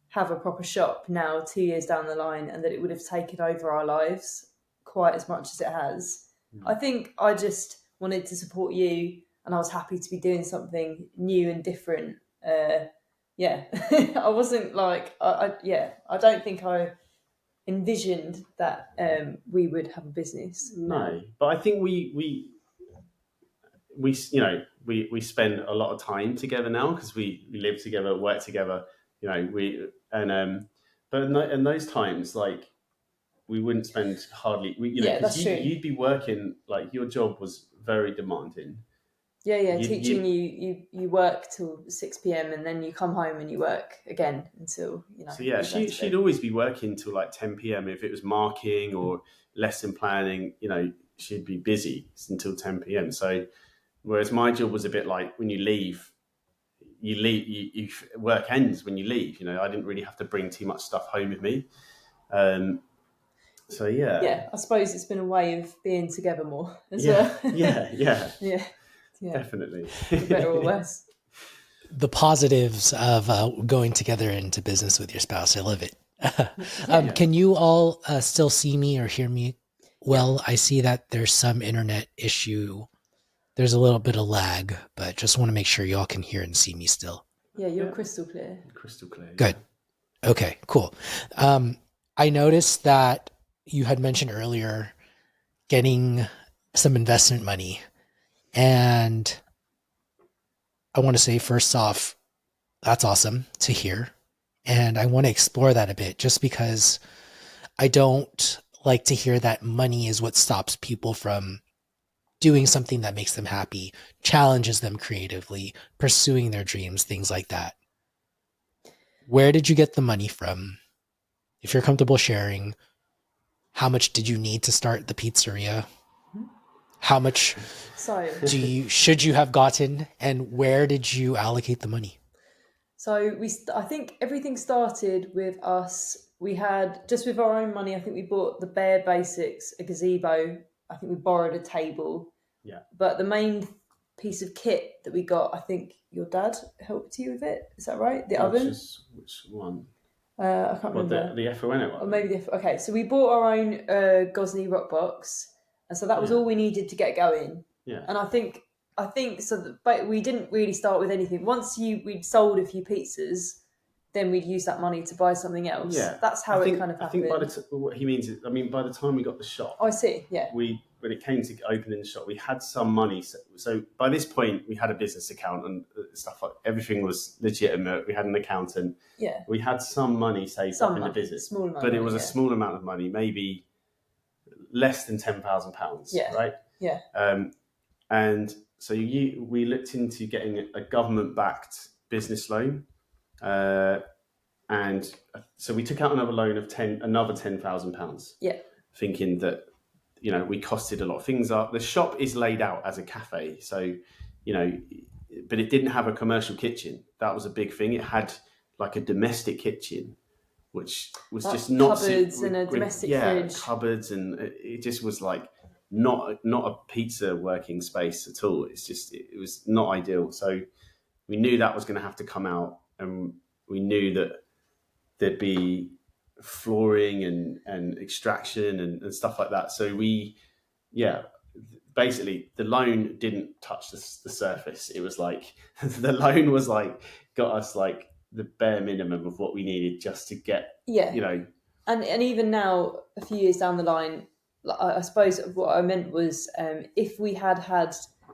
[SPEAKER 2] have a proper shop now 2 years down the line, and that it would have taken over our lives quite as much as it has. I think I just wanted to support you, and I was happy to be doing something new and different. yeah, I wasn't like I don't think I envisioned that we would have a business.
[SPEAKER 3] No, but I think we we spend a lot of time together now because we live together, work together. We and but in those times, like we wouldn't spend hardly
[SPEAKER 2] Yeah,
[SPEAKER 3] because
[SPEAKER 2] that's true.
[SPEAKER 3] you'd be working, like your job was very demanding.
[SPEAKER 2] Yeah, teaching
[SPEAKER 3] You
[SPEAKER 2] you work till 6 p.m. and then you come home and you work again until
[SPEAKER 3] So yeah,
[SPEAKER 2] you go to
[SPEAKER 3] she'd
[SPEAKER 2] bed.
[SPEAKER 3] always be working till like 10 p.m. if it was marking or lesson planning. She'd be busy until 10 p.m. So whereas my job was a bit like when you leave, work ends when you leave. I didn't really have to bring too much stuff home with me. Um, so yeah,
[SPEAKER 2] Yeah, I suppose it's been a way of being together more as
[SPEAKER 3] yeah,
[SPEAKER 2] well.
[SPEAKER 3] yeah,
[SPEAKER 2] Yeah, yeah,
[SPEAKER 3] definitely.
[SPEAKER 2] for better or worse.
[SPEAKER 1] The positives of going together into business with your spouse. I love it.
[SPEAKER 2] Yeah,
[SPEAKER 1] Can you all still see me or hear me
[SPEAKER 2] yeah,
[SPEAKER 1] well? I see that there's some internet issue. There's a little bit of lag, but just want to make sure y'all can hear and see me still.
[SPEAKER 2] yeah. You're
[SPEAKER 3] Yeah,
[SPEAKER 2] crystal clear.
[SPEAKER 3] crystal clear.
[SPEAKER 1] Good. Okay, cool. I noticed that you had mentioned earlier getting some investment money. And I want to say, first off, that's awesome to hear. And I want to explore that a bit just because I don't like to hear that money is what stops people from doing something that makes them happy, challenges them creatively, pursuing their dreams, things like that. Where did you get the money from? If you're comfortable sharing, how much did you need to start the pizzeria? How much
[SPEAKER 2] So,
[SPEAKER 1] should you have gotten, and where did you allocate the money?
[SPEAKER 2] I think everything started with us. We had just with our own money. I think we bought the bare basics, a gazebo. I think we borrowed a table.
[SPEAKER 3] Yeah.
[SPEAKER 2] But the main piece of kit that we got, I think your dad helped you with it. Is that right? The oven?
[SPEAKER 3] Which one?
[SPEAKER 2] I can't
[SPEAKER 3] Well,
[SPEAKER 2] remember.
[SPEAKER 3] the FON
[SPEAKER 2] Or
[SPEAKER 3] one.
[SPEAKER 2] maybe okay. So we bought our own Gosney rock box, and so that was
[SPEAKER 3] Yeah.
[SPEAKER 2] all we needed to get going.
[SPEAKER 3] Yeah.
[SPEAKER 2] And I think so. But we didn't really start with anything. Once we'd sold a few pizzas, then we'd use that money to buy something else.
[SPEAKER 3] Yeah,
[SPEAKER 2] That's how it kind of
[SPEAKER 3] I
[SPEAKER 2] happened.
[SPEAKER 3] think what he means is, I mean, by the time we got the shop,
[SPEAKER 2] Oh, I see. Yeah.
[SPEAKER 3] when it came to opening the shop, we had some money. So by this point, we had a business account and stuff like everything was legitimate. We had an accountant.
[SPEAKER 2] Yeah.
[SPEAKER 3] We had some money saved up in the business,
[SPEAKER 2] small amount,
[SPEAKER 3] but it was
[SPEAKER 2] yeah.
[SPEAKER 3] a small amount of money, maybe less than £10,000.
[SPEAKER 2] Yeah.
[SPEAKER 3] Right.
[SPEAKER 2] Yeah.
[SPEAKER 3] And so we looked into getting a government-backed business loan. And so we took out another loan of another £10,000.
[SPEAKER 2] Yeah.
[SPEAKER 3] Thinking that, we costed a lot of things up. The shop is laid out as a cafe, so, but it didn't have a commercial kitchen. That was a big thing. It had like a domestic kitchen, which was
[SPEAKER 2] like
[SPEAKER 3] just not
[SPEAKER 2] cupboards and a domestic fridge.
[SPEAKER 3] Cupboards, and it just was like not a pizza working space at all. It was not ideal. So we knew that was going to have to come out, and we knew that there'd be flooring and extraction and stuff like that. So basically the loan didn't touch the surface. It was like the loan was like got us like the bare minimum of what we needed just to get,
[SPEAKER 2] And even now, a few years down the line, I suppose what I meant was if we had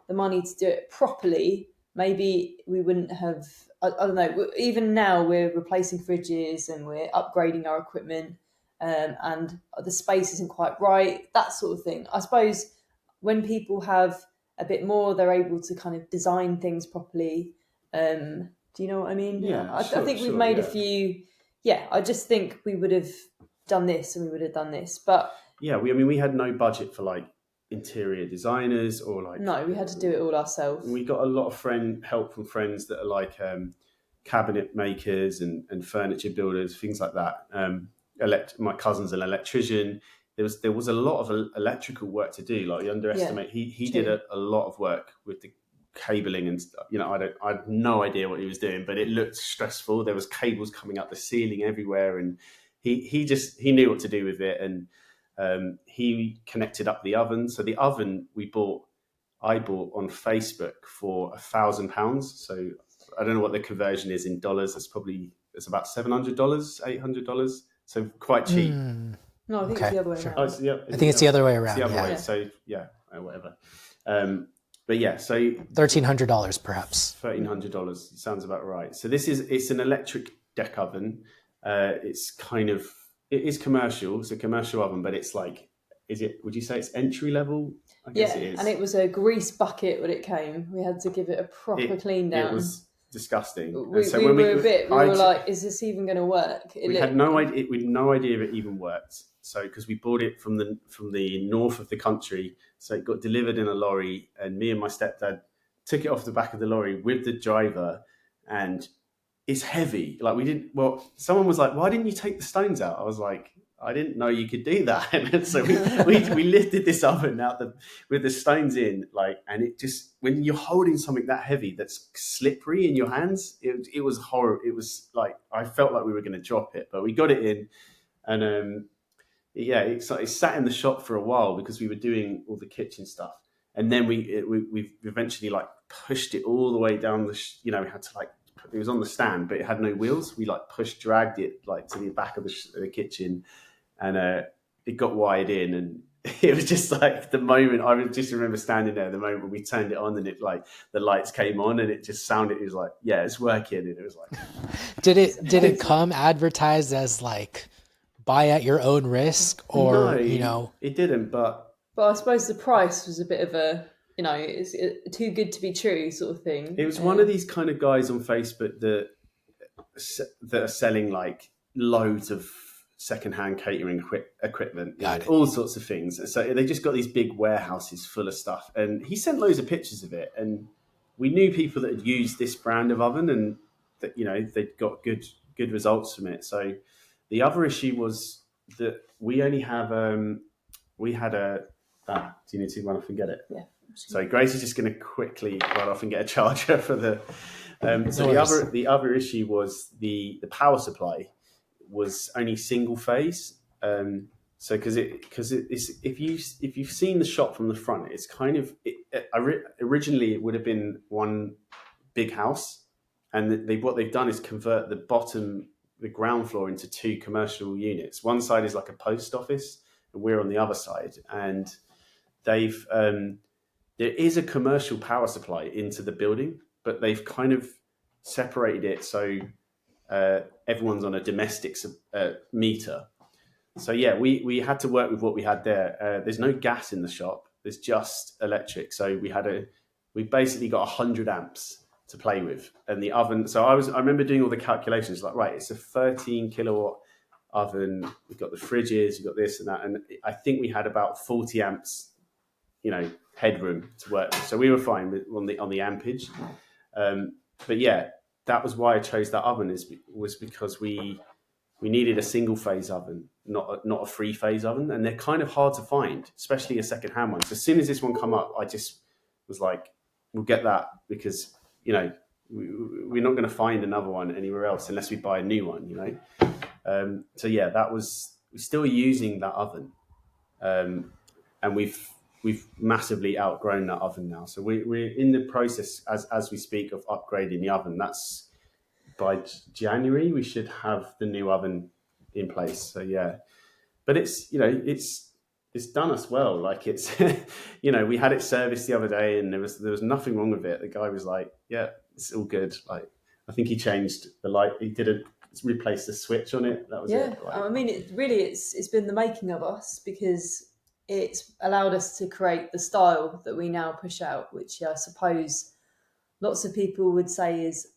[SPEAKER 2] the money to do it properly, maybe we wouldn't have. I don't know. Even now, we're replacing fridges and we're upgrading our equipment, and the space isn't quite right. That sort of thing. I suppose when people have a bit more, they're able to kind of design things properly. Do you know what I mean?
[SPEAKER 3] Yeah,
[SPEAKER 2] I think we've made a few. Yeah, I just think we would have done this and we would have done this, but
[SPEAKER 3] we had no budget for like interior designers or like
[SPEAKER 2] no, we had to do it all ourselves.
[SPEAKER 3] We got a lot of help from friends that are like cabinet makers and furniture builders, things like that. My cousin's an electrician. There was a lot of electrical work to do. Like you underestimate, he did a lot of work with the cabling and stuff. I had no idea what he was doing, but it looked stressful. There was cables coming up the ceiling everywhere, and he knew what to do with it. And he connected up the oven. So the oven I bought on Facebook for £1,000. So I don't know what the conversion is in dollars. It's about $700, $800. So quite cheap.
[SPEAKER 2] No, I think it's
[SPEAKER 1] Okay,
[SPEAKER 2] the other way
[SPEAKER 1] sure.
[SPEAKER 2] around.
[SPEAKER 3] Oh, yeah,
[SPEAKER 1] I think it's the other way around.
[SPEAKER 3] It's the other
[SPEAKER 1] Yeah,
[SPEAKER 3] way. So yeah, whatever. But yeah, so
[SPEAKER 1] $1,300 perhaps.
[SPEAKER 3] $1,300 sounds about right. So it's an electric deck oven. It is commercial. It's a commercial oven, but it's like, would you say it's entry level? I guess it is.
[SPEAKER 2] And it was a grease bucket when it came. We had to give it a proper clean down.
[SPEAKER 3] It was disgusting.
[SPEAKER 2] We were like, is this even going to work?
[SPEAKER 3] We had no idea if it even worked. So because we bought it from the north of the country, so it got delivered in a lorry, and me and my stepdad took it off the back of the lorry with the driver, and it's heavy. Like someone was like, "Why didn't you take the stones out?" I was like, I didn't know you could do that. And so we lifted this oven out with the stones in, like, and it just, when you're holding something that heavy that's slippery in your hands, it was horrible. It was like, I felt like we were going to drop it, but we got it in, and it sat in the shop for a while because we were doing all the kitchen stuff, and then we eventually like pushed it all the way down we had to like, it was on the stand, but it had no wheels. We like dragged it like to the back of the kitchen, and it got wired in, and it was just like the moment. I just remember standing there, the moment when we turned it on, and it like the lights came on, and it just sounded. It was like, yeah, it's working, and it was like.
[SPEAKER 1] Did it come advertised as like buy at your own risk, or
[SPEAKER 3] no, it didn't, but
[SPEAKER 2] I suppose the price was a bit of a. It's too good to be true sort of thing.
[SPEAKER 3] It was one of these kind of guys on Facebook that are selling like loads of secondhand catering equipment, all sorts of things. So they just got these big warehouses full of stuff. And he sent loads of pictures of it. And we knew people that had used this brand of oven, and that, they'd got good results from it. So the other issue was that we only have, do you need to run off and get it?
[SPEAKER 2] Yeah.
[SPEAKER 3] So Gracie's just going to quickly run off and get a charger for the. The other issue was the power supply was only single phase. So because it's if you've seen the shot from the front, it's kind of originally it would have been one big house, and what they've done is convert the ground floor into two commercial units. One side is like a post office, and we're on the other side, and they've. There is a commercial power supply into the building, but they've kind of separated it so everyone's on a domestic meter. So yeah, we had to work with what we had there. There's no gas in the shop. There's just electric. So we basically got 100 amps to play with, and the oven. So I remember doing all the calculations. Like, right, it's a 13 kilowatt oven. We've got the fridges. We've got this and that, and I think we had about 40 amps. Headroom to work with. So we were fine on the ampage. But yeah, that was why I chose that oven was because we needed a single phase oven, not a 3-phase oven. And they're kind of hard to find, especially a secondhand one. So as soon as this one come up, I just was like, we'll get that because, we're not going to find another one anywhere else unless we buy a new one, So yeah, we're still using that oven. And we've massively outgrown that oven now. So we're in the process as we speak of upgrading the oven. That's by January, we should have the new oven in place. So yeah, but it's done us well. Like it's, we had it serviced the other day and there was nothing wrong with it. The guy was like, yeah, it's all good. Like, I think he changed the light. He didn't replace the switch on it. That was it. Like,
[SPEAKER 2] I mean, it's been the making of us because it's allowed us to create the style that we now push out, which I suppose lots of people would say is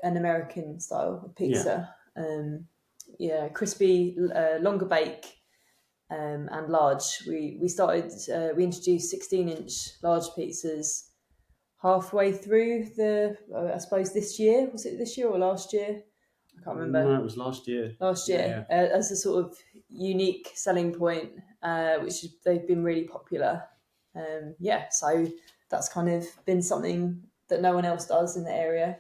[SPEAKER 2] an American style of pizza. Crispy, longer bake, and large. We introduced 16-inch large pizzas halfway through I suppose this year. Was it this year or last year? I can't remember.
[SPEAKER 3] No, it was last year.
[SPEAKER 2] Yeah. As a sort of unique selling point, which they've been really popular. So that's kind of been something that no one else does in the area.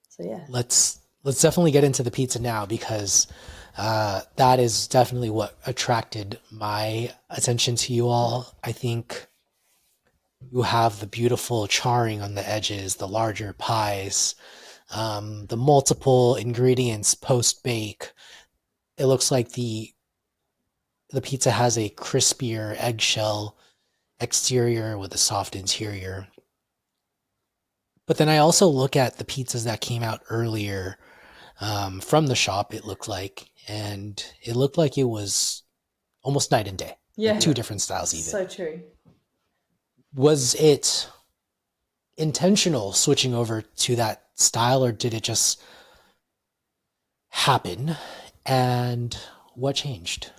[SPEAKER 2] So yeah.
[SPEAKER 1] Let's definitely get into the pizza now because that is definitely what attracted my attention to you all. I think You have the beautiful charring on the edges, the larger pies, the multiple ingredients post bake. It looks like the pizza has a crispier eggshell exterior with a soft interior. But then I also look at the pizzas that came out earlier from the shop, it looked like, and it looked like it was almost night and day, like
[SPEAKER 2] Yeah,
[SPEAKER 1] two
[SPEAKER 3] Yeah.
[SPEAKER 1] different styles even.
[SPEAKER 2] so true.
[SPEAKER 1] Was it intentional switching over to that style, or did it just happen? And what changed?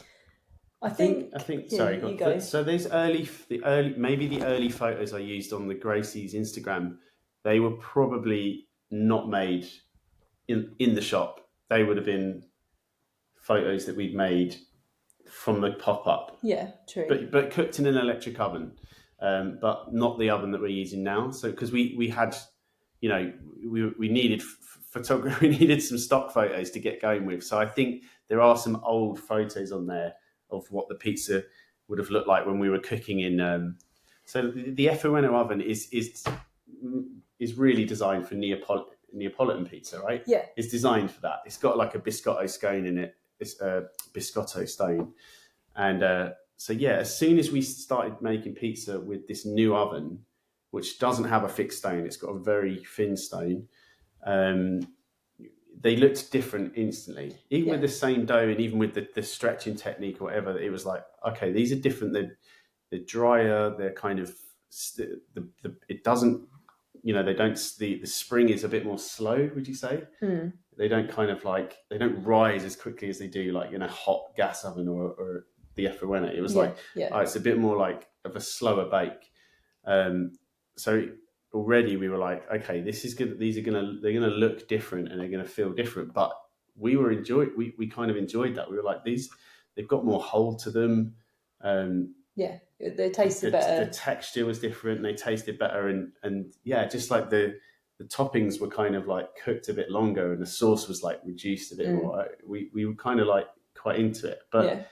[SPEAKER 2] I think.
[SPEAKER 3] I think.
[SPEAKER 2] Yeah,
[SPEAKER 3] Sorry,
[SPEAKER 2] you
[SPEAKER 3] go on.
[SPEAKER 2] go.
[SPEAKER 3] So those the early photos I used on the Gracie's Instagram, they were probably not made in the shop. They would have been photos that we'd made from the pop up,
[SPEAKER 2] Yeah, true.
[SPEAKER 3] but cooked in an electric oven, but not the oven that we're using now. So because we had, you know, we needed photography, we needed some stock photos to get going with. So I think there are some old photos on there of what the pizza would have looked like when we were cooking in. So the Effereno oven is really designed for Neapolitan pizza, right?
[SPEAKER 2] Yeah.
[SPEAKER 3] It's designed for that. It's got like a biscotto scone in it. It's a biscotto stone, and so yeah, as soon as we started making pizza with this new oven, which doesn't have a fixed stone, it's got a very thin stone. Um, they looked different instantly, even with the same dough, and even with the stretching technique or whatever. It was like, okay, these are different. They're drier. They're kind of it doesn't, you know, they don't. The spring is a bit more slow. Would you say? They don't kind of like they don't rise as quickly as they do like in a hot gas oven or the Effereno. It was it's a bit more like of a slower bake. So already we were like, okay, this is good. They're gonna look different and they're gonna feel different. But we kind of enjoyed that. We were like, they've got more hold to them.
[SPEAKER 2] They tasted better.
[SPEAKER 3] The texture was different. They tasted better, and yeah, just like the toppings were kind of like cooked a bit longer, and the sauce was like reduced a bit more. We were kind of like quite into it, but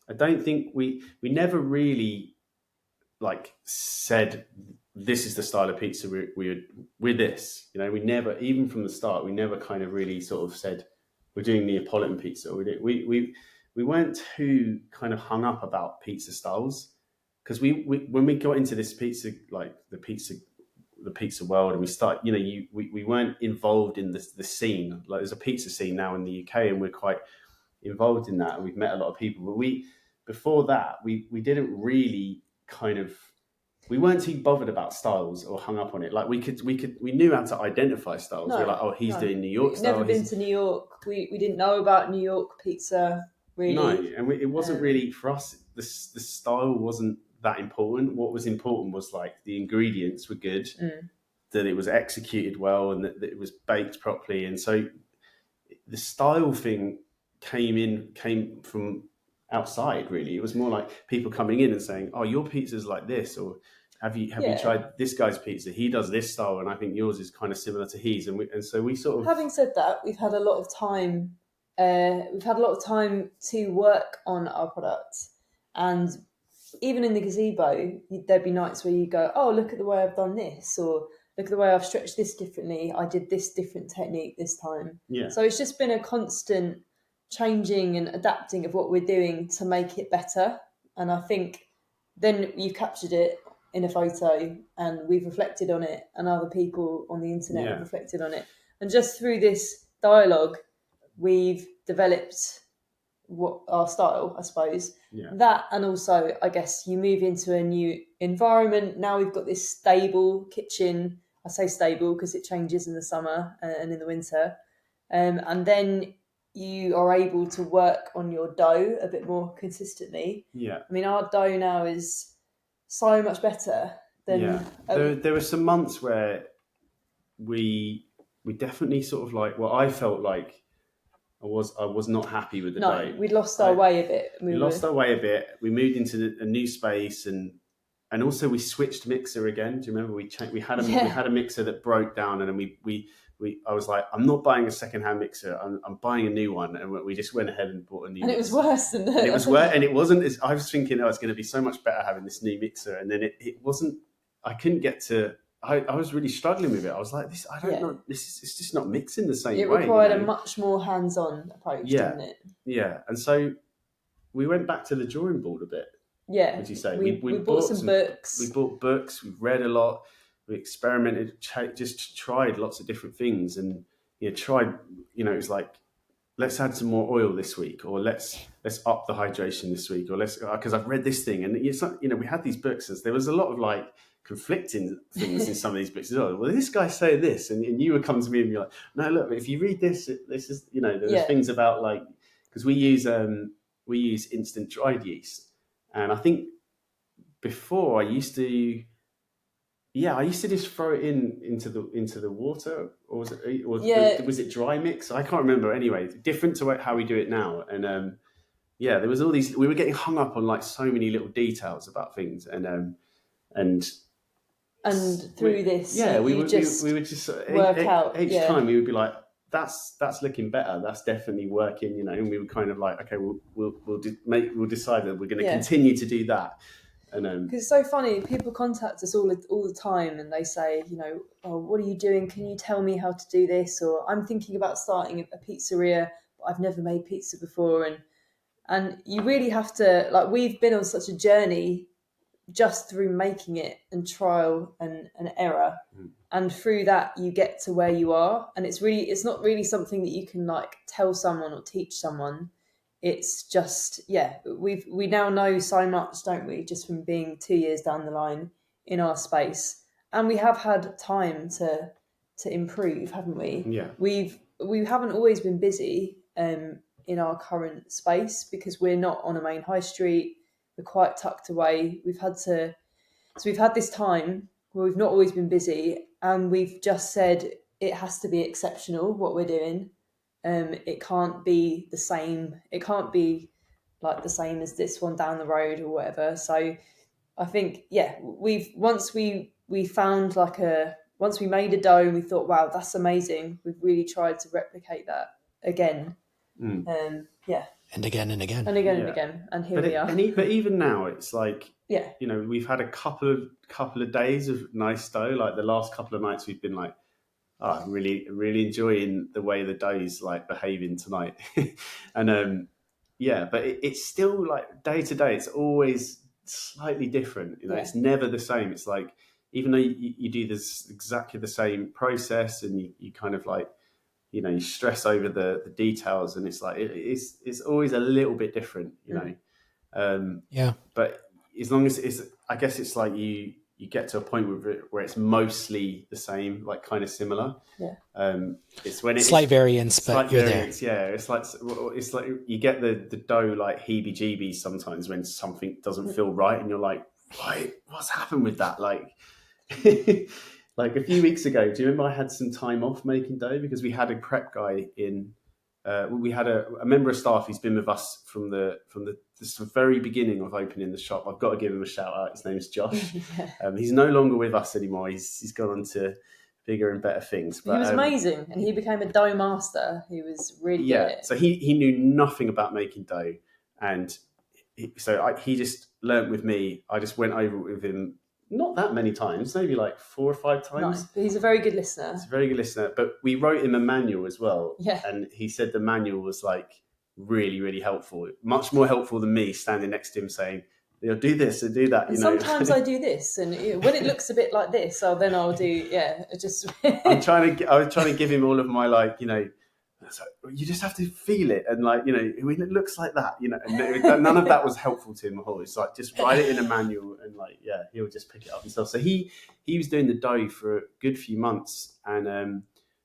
[SPEAKER 3] I don't think we never really like said this is the style of pizza we're this. You know, we never, even from the start, we never kind of really sort of said we're doing Neapolitan pizza. We weren't too kind of hung up about pizza styles because we when we got into this pizza, like the pizza world, and we start, you know, we weren't involved in the scene. Like there's a pizza scene now in the UK, and we're quite involved in that, and we've met a lot of people. But before that, we didn't really kind of, we weren't too bothered about styles or hung up on it. Like we knew how to identify styles. We're like, oh, he's doing New York style.
[SPEAKER 2] Never been to New York. We didn't know about New York pizza really.
[SPEAKER 3] No, and it wasn't really for us. The style wasn't that important. What was important was like the ingredients were good, that it was executed well, and that it was baked properly. And so the style thing came from outside. Really, it was more like people coming in and saying, "Oh, your pizza's like this," or "Have you tried this guy's pizza? He does this style, and I think yours is kind of similar to his." And so we sort of.
[SPEAKER 2] Having said that, we've had a lot of time. We've had a lot of time to work on our product, and even in the gazebo, there'd be nights where you go, "Oh, look at the way I've done this," or "Look at the way I've stretched this differently. I did this different technique this time."
[SPEAKER 3] Yeah.
[SPEAKER 2] So it's just been a constant changing and adapting of what we're doing to make it better. And I think then you've captured it in a photo, and we've reflected on it, and other people on the internet have reflected on it. And just through this dialogue, we've developed what our style, I suppose. That, and also I guess you move into a new environment. Now we've got this stable kitchen. I say stable because it changes in the summer and in the winter, and then you are able to work on your dough a bit more consistently. I mean, our dough now is so much better than
[SPEAKER 3] there were some months where we definitely sort of like, well, I felt like I was not happy with the dough.
[SPEAKER 2] We'd lost our way a bit.
[SPEAKER 3] We lost our way a bit. We moved into a new space, and also we switched mixer again. Do you remember we had a mixer that broke down, and then I was like, I'm not buying a second-hand mixer. I'm buying a new one, and we just went ahead and bought a new.
[SPEAKER 2] And
[SPEAKER 3] mixer.
[SPEAKER 2] It was worse than that.
[SPEAKER 3] And it was worse, and it wasn't. I was thinking, oh, it's going to be so much better having this new mixer, and then it wasn't. I couldn't get to. I was really struggling with it. I was like, this. I don't
[SPEAKER 2] Yeah.
[SPEAKER 3] know. It's just not mixing the same
[SPEAKER 2] It
[SPEAKER 3] way.
[SPEAKER 2] required a much more hands-on approach,
[SPEAKER 3] Yeah.
[SPEAKER 2] didn't it?
[SPEAKER 3] Yeah, and so we went back to the drawing board a bit.
[SPEAKER 2] Yeah.
[SPEAKER 3] Would you say
[SPEAKER 2] We bought some books.
[SPEAKER 3] We bought books. We've read a lot. We experimented. Just tried lots of different things, and tried. It's like, let's add some more oil this week, or let's up the hydration this week, or let's because I've read this thing, and it's not, we had these books. There was a lot of like conflicting things in some of these books as well. Well, this guy say this, and you would come to me and be like, no, look, if you read this is there's things about like, because we use instant dried yeast, and I think before I used to just throw it into the water, or was it dry mix? I can't remember. Anyway, different to how we do it now. And there was all these. We were getting hung up on like so many little details about things, and
[SPEAKER 2] through this,
[SPEAKER 3] we would just
[SPEAKER 2] work out
[SPEAKER 3] each time. We would be like, that's looking better. That's definitely working. And we were kind of like, okay, we'll decide that we're going to continue to do that.
[SPEAKER 2] Because it's so funny, people contact us all the time, and they say, oh, what are you doing? Can you tell me how to do this? Or I'm thinking about starting a pizzeria, but I've never made pizza before. And you really have to, like, we've been on such a journey just through making it and trial and error. And through that, you get to where you are. And it's not really something that you can like tell someone or teach someone. It's just, we now know so much, don't we, just from being 2 years down the line in our space. And we have had time to improve, haven't we?
[SPEAKER 3] Yeah.
[SPEAKER 2] We haven't always been busy in our current space because we're not on a main high street. We're quite tucked away. We've had this time where we've not always been busy, and we've just said it has to be exceptional what we're doing. It can't be the same. It can't be like the same as this one down the road or whatever. So I think, once we made a dough and we thought, wow, that's amazing. We've really tried to replicate that again.
[SPEAKER 1] And again and again.
[SPEAKER 2] And again and again. And here we are.
[SPEAKER 3] But even now, it's like, we've had a couple of days of nice dough. Like the last couple of nights, we've been like, I'm really, really enjoying the way the dough's like behaving tonight. And but it's still like day to day, it's always slightly different. It's never the same. It's like, even though you do this exactly the same process, and you kind of like, you stress over the details, and it's like, it's always a little bit different, But as long as I guess it's like you get to a point where it's mostly the same, like kind of similar. It's when it's
[SPEAKER 1] slight variance, but you're there.
[SPEAKER 3] Yeah, it's like you get the dough like heebie-jeebies sometimes when something doesn't feel right, and you're like, what's happened with that? Like, like a few weeks ago, do you remember I had some time off making dough because we had a prep guy in. We had a member of staff who's been with us from the very beginning of opening the shop. I've got to give him a shout out. His name's Josh. He's no longer with us anymore. He's gone on to bigger and better things. But,
[SPEAKER 2] he was amazing, and he became a dough master. He was really good at it.
[SPEAKER 3] So he knew nothing about making dough, and he just learnt with me. I just went over it with him. Not that many times, maybe like 4 or 5 times.
[SPEAKER 2] No, but he's a very good listener.
[SPEAKER 3] He's a very good listener. But we wrote him a manual as well.
[SPEAKER 2] Yeah.
[SPEAKER 3] And he said the manual was like really, really helpful. Much more helpful than me standing next to him saying, do this and do that.
[SPEAKER 2] And sometimes I do this. And when it looks a bit like this, then I'll do, just...
[SPEAKER 3] I was trying to give him all of my like, so you just have to feel it, and like, when it looks like that, and none of that was helpful to him at all. It's like, just write it in a manual, and like, he'll just pick it up himself. So he was doing the dough for a good few months, and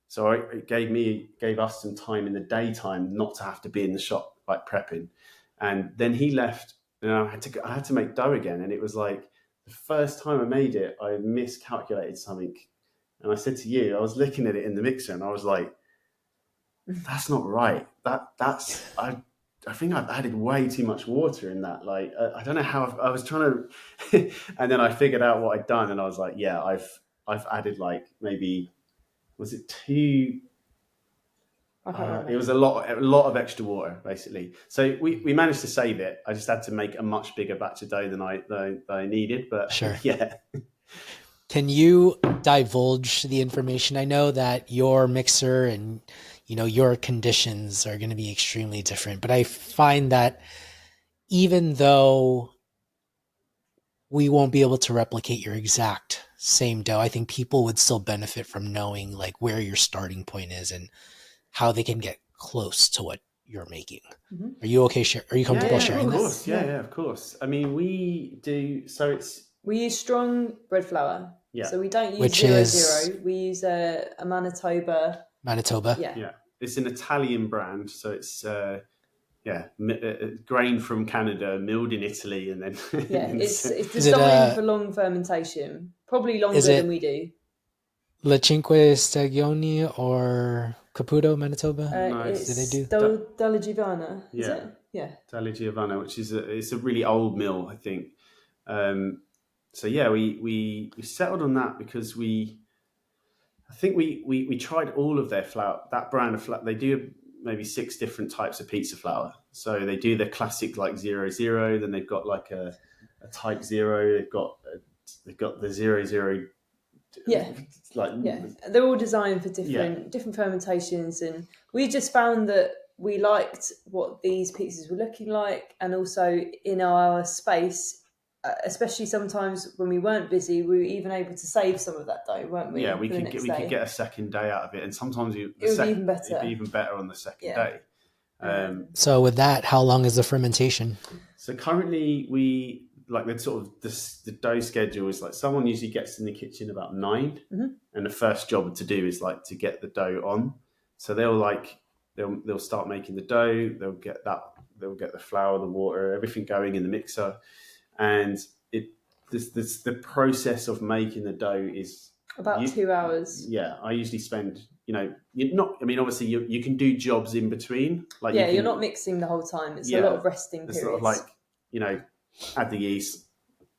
[SPEAKER 3] so it gave us some time in the daytime not to have to be in the shop like prepping. And then he left, and I had to make dough again, and it was like the first time I made it, I miscalculated something, and I said to you, I was looking at it in the mixer, and I was like, that's not right. I think I've added way too much water in that. Like, I don't know how I was trying to, and then I figured out what I'd done, and I was like, I've added like maybe, was it 2? It was a lot of extra water basically. So we managed to save it. I just had to make a much bigger batch of dough than I needed. But
[SPEAKER 1] sure.
[SPEAKER 3] Yeah.
[SPEAKER 1] Can you divulge the information? I know that your mixer and your conditions are going to be extremely different, but I find that even though we won't be able to replicate your exact same dough, I think people would still benefit from knowing like where your starting point is and how they can get close to what you're making.
[SPEAKER 2] Mm-hmm.
[SPEAKER 1] Are you okay? Are you comfortable
[SPEAKER 3] Yeah,
[SPEAKER 1] sharing
[SPEAKER 3] of
[SPEAKER 1] that?
[SPEAKER 3] course. Yeah, of course. I mean, we do. So
[SPEAKER 2] we use strong bread flour.
[SPEAKER 3] Yeah.
[SPEAKER 2] So we don't use
[SPEAKER 1] Which
[SPEAKER 2] 00.
[SPEAKER 1] is
[SPEAKER 2] We use a Manitoba.
[SPEAKER 1] Manitoba.
[SPEAKER 2] Yeah.
[SPEAKER 3] It's an Italian brand, so it's grain from Canada, milled in Italy, and then
[SPEAKER 2] it's
[SPEAKER 1] Is it,
[SPEAKER 2] designed for long fermentation, probably longer than we do.
[SPEAKER 1] La Cinque Stagioni or Caputo, Manitoba?
[SPEAKER 2] It's
[SPEAKER 1] do they do
[SPEAKER 2] Dalla Giovanna, is it? Yeah,
[SPEAKER 3] Dalla Giovanna, which is it's a really old mill, I think. So yeah, we settled on that because I think we tried all of their flour. That brand of flour, they do maybe 6 different types of pizza flour. So they do the classic like 00, then they've got like a type 0, they've got the 00.
[SPEAKER 2] They're all designed for different fermentations, and we just found that we liked what these pizzas were looking like, and also in our space, especially sometimes when we weren't busy, we were even able to save some of that dough, weren't we?
[SPEAKER 3] Yeah, we could get a second day out of it, and sometimes it would be even better. It'd be even better on the second day.
[SPEAKER 1] So with that, how long is the fermentation?
[SPEAKER 3] So currently we like the sort of the dough schedule is like someone usually gets in the kitchen about 9, and the first job to do is like to get the dough on. So they'll start making the dough. They'll get the flour, the water, everything going in the mixer, and the process of making the dough is
[SPEAKER 2] about 2 hours.
[SPEAKER 3] Yeah, I usually spend. Obviously you can do jobs in between. Like
[SPEAKER 2] you're not mixing the whole time. It's a lot of resting periods.
[SPEAKER 3] It's sort of like, add the yeast,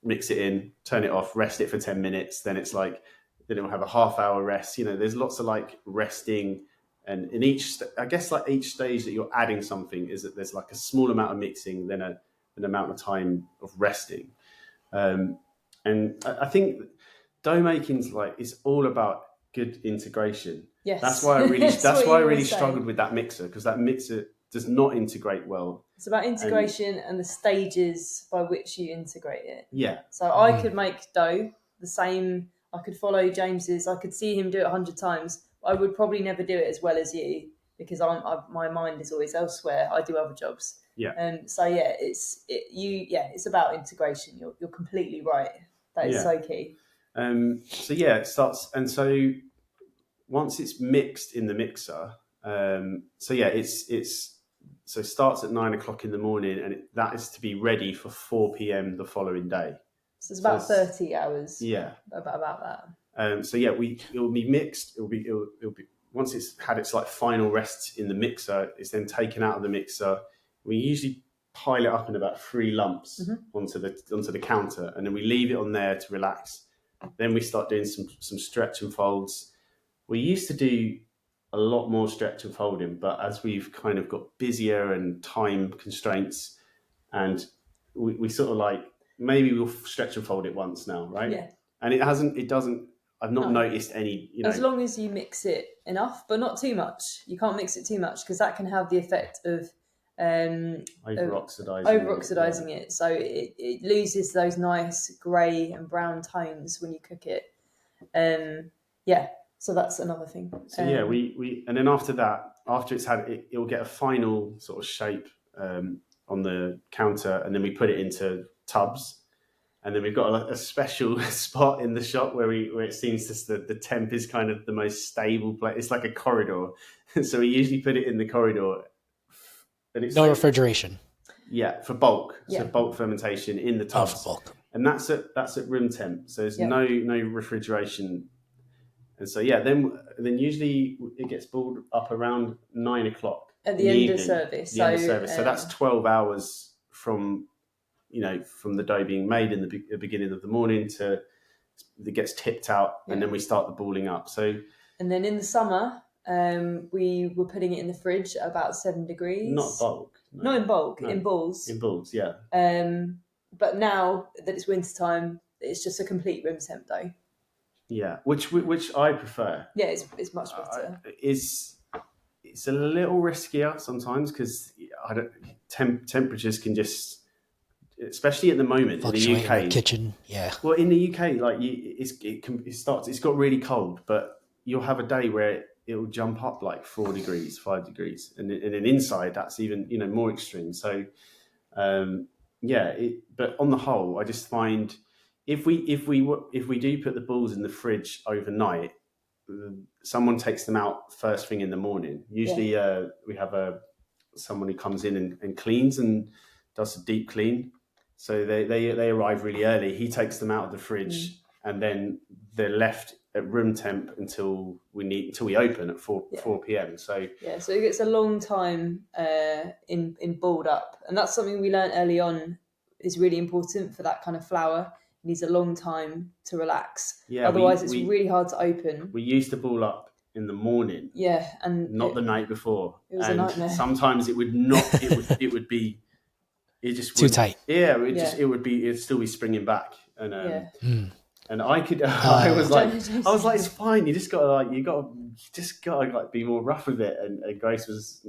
[SPEAKER 3] mix it in, turn it off, rest it for 10 minutes. Then it's like, then it'll have a half-hour rest. There's lots of like resting, and in each stage that you're adding something is that there's like a small amount of mixing, then an amount of time of resting. And I think dough making's it's all about good integration.
[SPEAKER 2] Yes,
[SPEAKER 3] that's why I really struggled with that mixer, because that mixer does not integrate well.
[SPEAKER 2] It's about integration and the stages by which you integrate it.
[SPEAKER 3] Yeah.
[SPEAKER 2] So I could make dough the same. I could follow James's. I could see him do it 100 times. I would probably never do it as well as you, because my mind is always elsewhere. I do other jobs.
[SPEAKER 3] Yeah.
[SPEAKER 2] It's about integration. You're completely right. That is so key.
[SPEAKER 3] It starts, and so once it's mixed in the mixer, it starts at 9 o'clock in the morning, and that is to be ready for 4 p.m. the following day.
[SPEAKER 2] So it's about 30 hours.
[SPEAKER 3] Yeah,
[SPEAKER 2] about that.
[SPEAKER 3] It will be mixed. It'll be once it's had its final rest in the mixer, it's then taken out of the mixer. We usually pile it up in about 3 lumps onto the counter, and then we leave it on there to relax. Then we start doing some stretch and folds. We used to do a lot more stretch and folding, but as we've kind of got busier and time constraints, and we sort of maybe we'll stretch and fold it once now, right?
[SPEAKER 2] Yeah.
[SPEAKER 3] And I've not noticed any,
[SPEAKER 2] As long as you mix it enough, but not too much. You can't mix it too much, because that can have the effect of over-oxidizing it. So it loses those nice grey and brown tones when you cook it. So that's another thing.
[SPEAKER 3] So we and then after that, after it's had it will get a final sort of shape on the counter, and then we put it into tubs, and then we've got a special spot in the shop where it seems the temp is kind of the most stable place. It's like a corridor, so we usually put it in the corridor. And it's
[SPEAKER 1] refrigeration.
[SPEAKER 3] Yeah, for bulk. Yeah. So bulk fermentation in the tubs.
[SPEAKER 1] For bulk.
[SPEAKER 3] And that's at room temp. So there's no refrigeration. And so then usually it gets boiled up around 9 o'clock
[SPEAKER 2] at the end of service.
[SPEAKER 3] So that's 12 hours from the dough being made in the beginning of the morning to it gets tipped out, and then we start the balling up. So
[SPEAKER 2] and then in the summer, we were putting it in the fridge at about 7 degrees.
[SPEAKER 3] Not bulk. No.
[SPEAKER 2] Not in bulk, in balls.
[SPEAKER 3] In balls, yeah.
[SPEAKER 2] But now that it's winter time, it's just a complete room temp dough.
[SPEAKER 3] Yeah, which I prefer.
[SPEAKER 2] Yeah, it's much better.
[SPEAKER 3] It's a little riskier sometimes because I don't temperatures can just, especially at the moment in the
[SPEAKER 1] Fluctuate in our
[SPEAKER 3] UK.
[SPEAKER 1] kitchen. Yeah.
[SPEAKER 3] Well, in the UK, like it's got really cold, but you'll have a day where it will jump up like 4 degrees, 5 degrees, and then inside that's even more extreme. So yeah, but on the whole, I just find if we do put the balls in the fridge overnight, someone takes them out first thing in the morning. Usually, we have someone who comes in and cleans and does a deep clean. So they arrive really early. He takes them out of the fridge, and then they're left at room temp until we open at 4 p.m. So
[SPEAKER 2] yeah, so it gets a long time in balled up, and that's something we learned early on is really important for that kind of flour. It needs a long time to relax.
[SPEAKER 3] Yeah,
[SPEAKER 2] otherwise it's really hard to open.
[SPEAKER 3] We used to ball up in the morning.
[SPEAKER 2] Yeah, and
[SPEAKER 3] not the night before.
[SPEAKER 2] It was a nightmare.
[SPEAKER 3] Sometimes it would not. It would be. It just
[SPEAKER 1] too tight.
[SPEAKER 3] Yeah, it'd still be springing back, and and I could. I was like, it's fine. You just gotta be more rough with it. And Grace was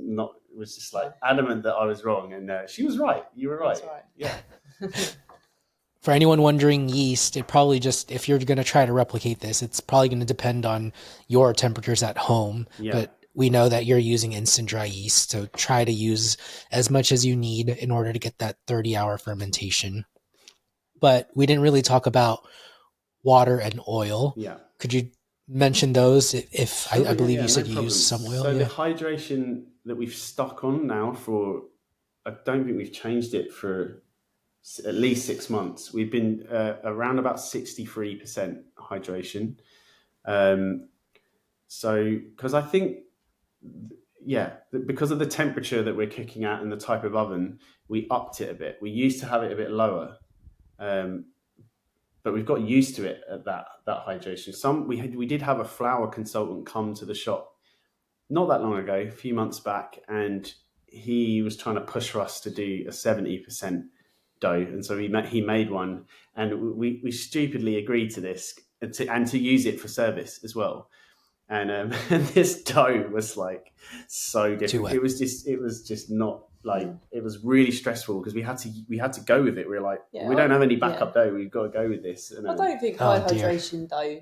[SPEAKER 3] just like adamant that I was wrong, and she was right. You were right.
[SPEAKER 2] That's right.
[SPEAKER 3] Yeah.
[SPEAKER 1] For anyone wondering yeast, it probably just, if you're going to try to replicate this, it's probably going to depend on your temperatures at home.
[SPEAKER 3] Yeah.
[SPEAKER 1] But we know that you're using instant dry yeast, so try to use as much as you need in order to get that 30-hour fermentation. But we didn't really talk about water and oil.
[SPEAKER 3] Yeah.
[SPEAKER 1] Could you mention those? I believe you said
[SPEAKER 3] no
[SPEAKER 1] you used some oil.
[SPEAKER 3] So the hydration that we've stuck on now I don't think we've changed it for at least 6 months. We've been around about 63% hydration. So, because I think, because of the temperature that we're cooking at and the type of oven, we upped it a bit. We used to have it a bit lower, but we've got used to it at that hydration. We did have a flour consultant come to the shop not that long ago, a few months back, and he was trying to push for us to do a 70% dough, and so he made one, and we stupidly agreed to this and to use it for service as well. And this dough was like so different. It was just not like, it was really stressful because we had to go with it. We were like, we don't have any backup dough. We've got to go with this. And,
[SPEAKER 2] I don't think high hydration dough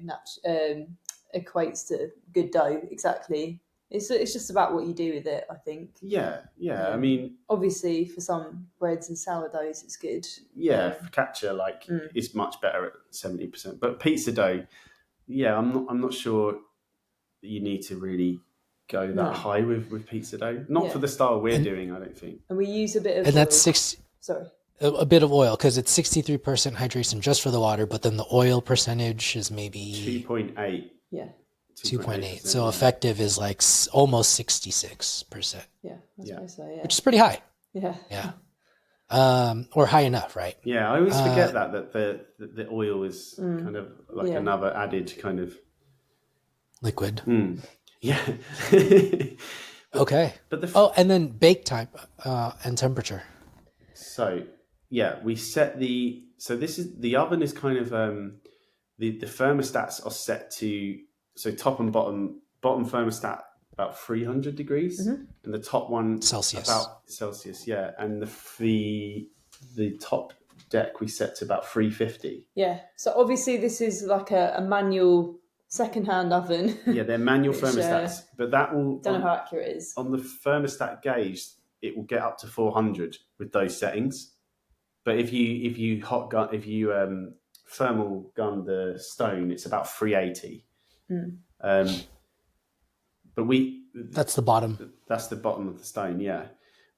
[SPEAKER 2] equates to good dough exactly. It's just about what you do with it, I think.
[SPEAKER 3] Yeah. I mean,
[SPEAKER 2] obviously for some breads and sourdoughs, it's good.
[SPEAKER 3] Yeah, focaccia it's much better at 70%. But pizza dough, I'm not sure that you need to really go that high with pizza dough. Not for the style we're doing, I don't think.
[SPEAKER 2] And we use a bit of
[SPEAKER 1] and that's
[SPEAKER 2] a
[SPEAKER 1] bit of oil, because it's 63% hydration just for the water, but then the oil percentage is maybe
[SPEAKER 3] 2.8.
[SPEAKER 2] Yeah.
[SPEAKER 1] 2.8. So effective is like almost 66%.
[SPEAKER 2] Yeah, that's what I say. Yeah.
[SPEAKER 1] Which is pretty high.
[SPEAKER 2] Yeah.
[SPEAKER 1] Yeah. Or high enough, right?
[SPEAKER 3] Yeah, I always forget that the oil is kind of like another added kind of
[SPEAKER 1] liquid.
[SPEAKER 3] Yeah.
[SPEAKER 1] Okay.
[SPEAKER 3] But
[SPEAKER 1] and then bake time and temperature.
[SPEAKER 3] So we set the oven is kind of the thermostats are set to, so top and bottom thermostat about 300 degrees, and the top one
[SPEAKER 1] Celsius.
[SPEAKER 3] About Celsius, and the top deck we set to about 350.
[SPEAKER 2] Yeah. So obviously this is like a manual second-hand oven.
[SPEAKER 3] Yeah, they're manual thermostats, but that will
[SPEAKER 2] don't know how accurate it is.
[SPEAKER 3] On the thermostat gauge, it will get up to 400 with those settings. But if you thermal gun the stone, it's about 380. But
[SPEAKER 1] that's the bottom.
[SPEAKER 3] That's the bottom of the stone, yeah.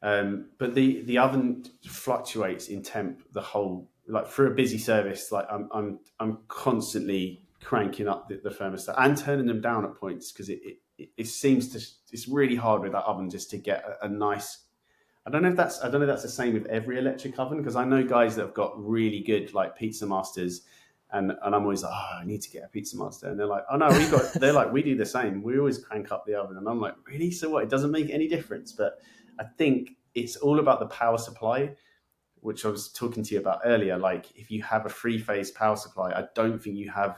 [SPEAKER 3] But the oven fluctuates in temp the whole, like for a busy service. Like I'm constantly cranking up the thermostat and turning them down at points, because it seems to, it's really hard with that oven just to get a nice. I don't know if that's the same with every electric oven, because I know guys that have got really good like Pizza Masters, and I'm always like, I need to get a Pizza Master, and they're like, oh no, they're like, we do the same. We always crank up the oven, and I'm like, really? So what? It doesn't make any difference. But I think it's all about the power supply, which I was talking to you about earlier. Like if you have a 3-phase power supply, I don't think you have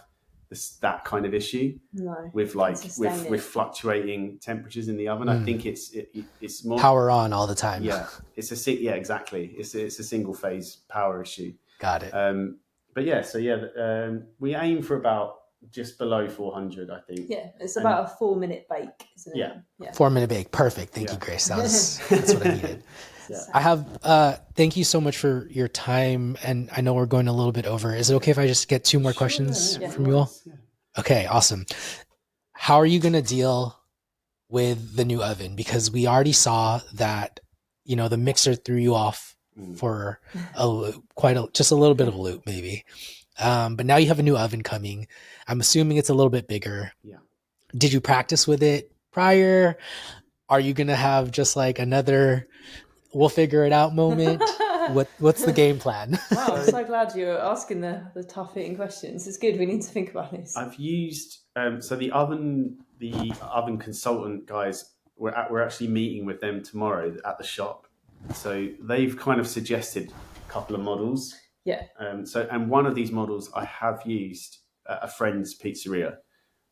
[SPEAKER 3] that kind of issue
[SPEAKER 2] No,
[SPEAKER 3] with
[SPEAKER 2] can
[SPEAKER 3] like
[SPEAKER 2] sustain
[SPEAKER 3] with
[SPEAKER 2] it.
[SPEAKER 3] fluctuating temperatures in the oven. I think it's more
[SPEAKER 1] Power on all the time.
[SPEAKER 3] yeah, yeah, exactly. It's a single phase power issue.
[SPEAKER 1] Got it.
[SPEAKER 3] But yeah, so yeah, we aim for about just below 400, I think.
[SPEAKER 2] Yeah, it's
[SPEAKER 3] And
[SPEAKER 2] about a 4-minute bake, isn't it?
[SPEAKER 3] yeah,
[SPEAKER 1] 4-minute bake. Perfect. Thank
[SPEAKER 3] Yeah.
[SPEAKER 1] you, Grace. That's what I needed.
[SPEAKER 3] Yeah.
[SPEAKER 1] I have thank you so much for your time, and I know we're going a little bit over. Is it okay if I just get 2 more questions
[SPEAKER 3] Yeah,
[SPEAKER 1] from
[SPEAKER 3] no
[SPEAKER 1] you all?
[SPEAKER 3] worries, yeah.
[SPEAKER 1] Okay, awesome. How are you going to deal with the new oven? Because we already saw that, the mixer threw you off for just a little bit of a loop, maybe. But now you have a new oven coming. I'm assuming it's a little bit bigger.
[SPEAKER 3] Yeah.
[SPEAKER 1] Did you practice with it prior? Are you going to have just like another we'll figure it out moment? What's the game plan?
[SPEAKER 2] Wow, I'm so glad you're asking the tough hitting questions. It's good. We need to think about this.
[SPEAKER 3] I've used so the oven consultant guys. We're actually meeting with them tomorrow at the shop. So they've kind of suggested a couple of models.
[SPEAKER 2] Yeah.
[SPEAKER 3] And one of these models I have used at a friend's pizzeria,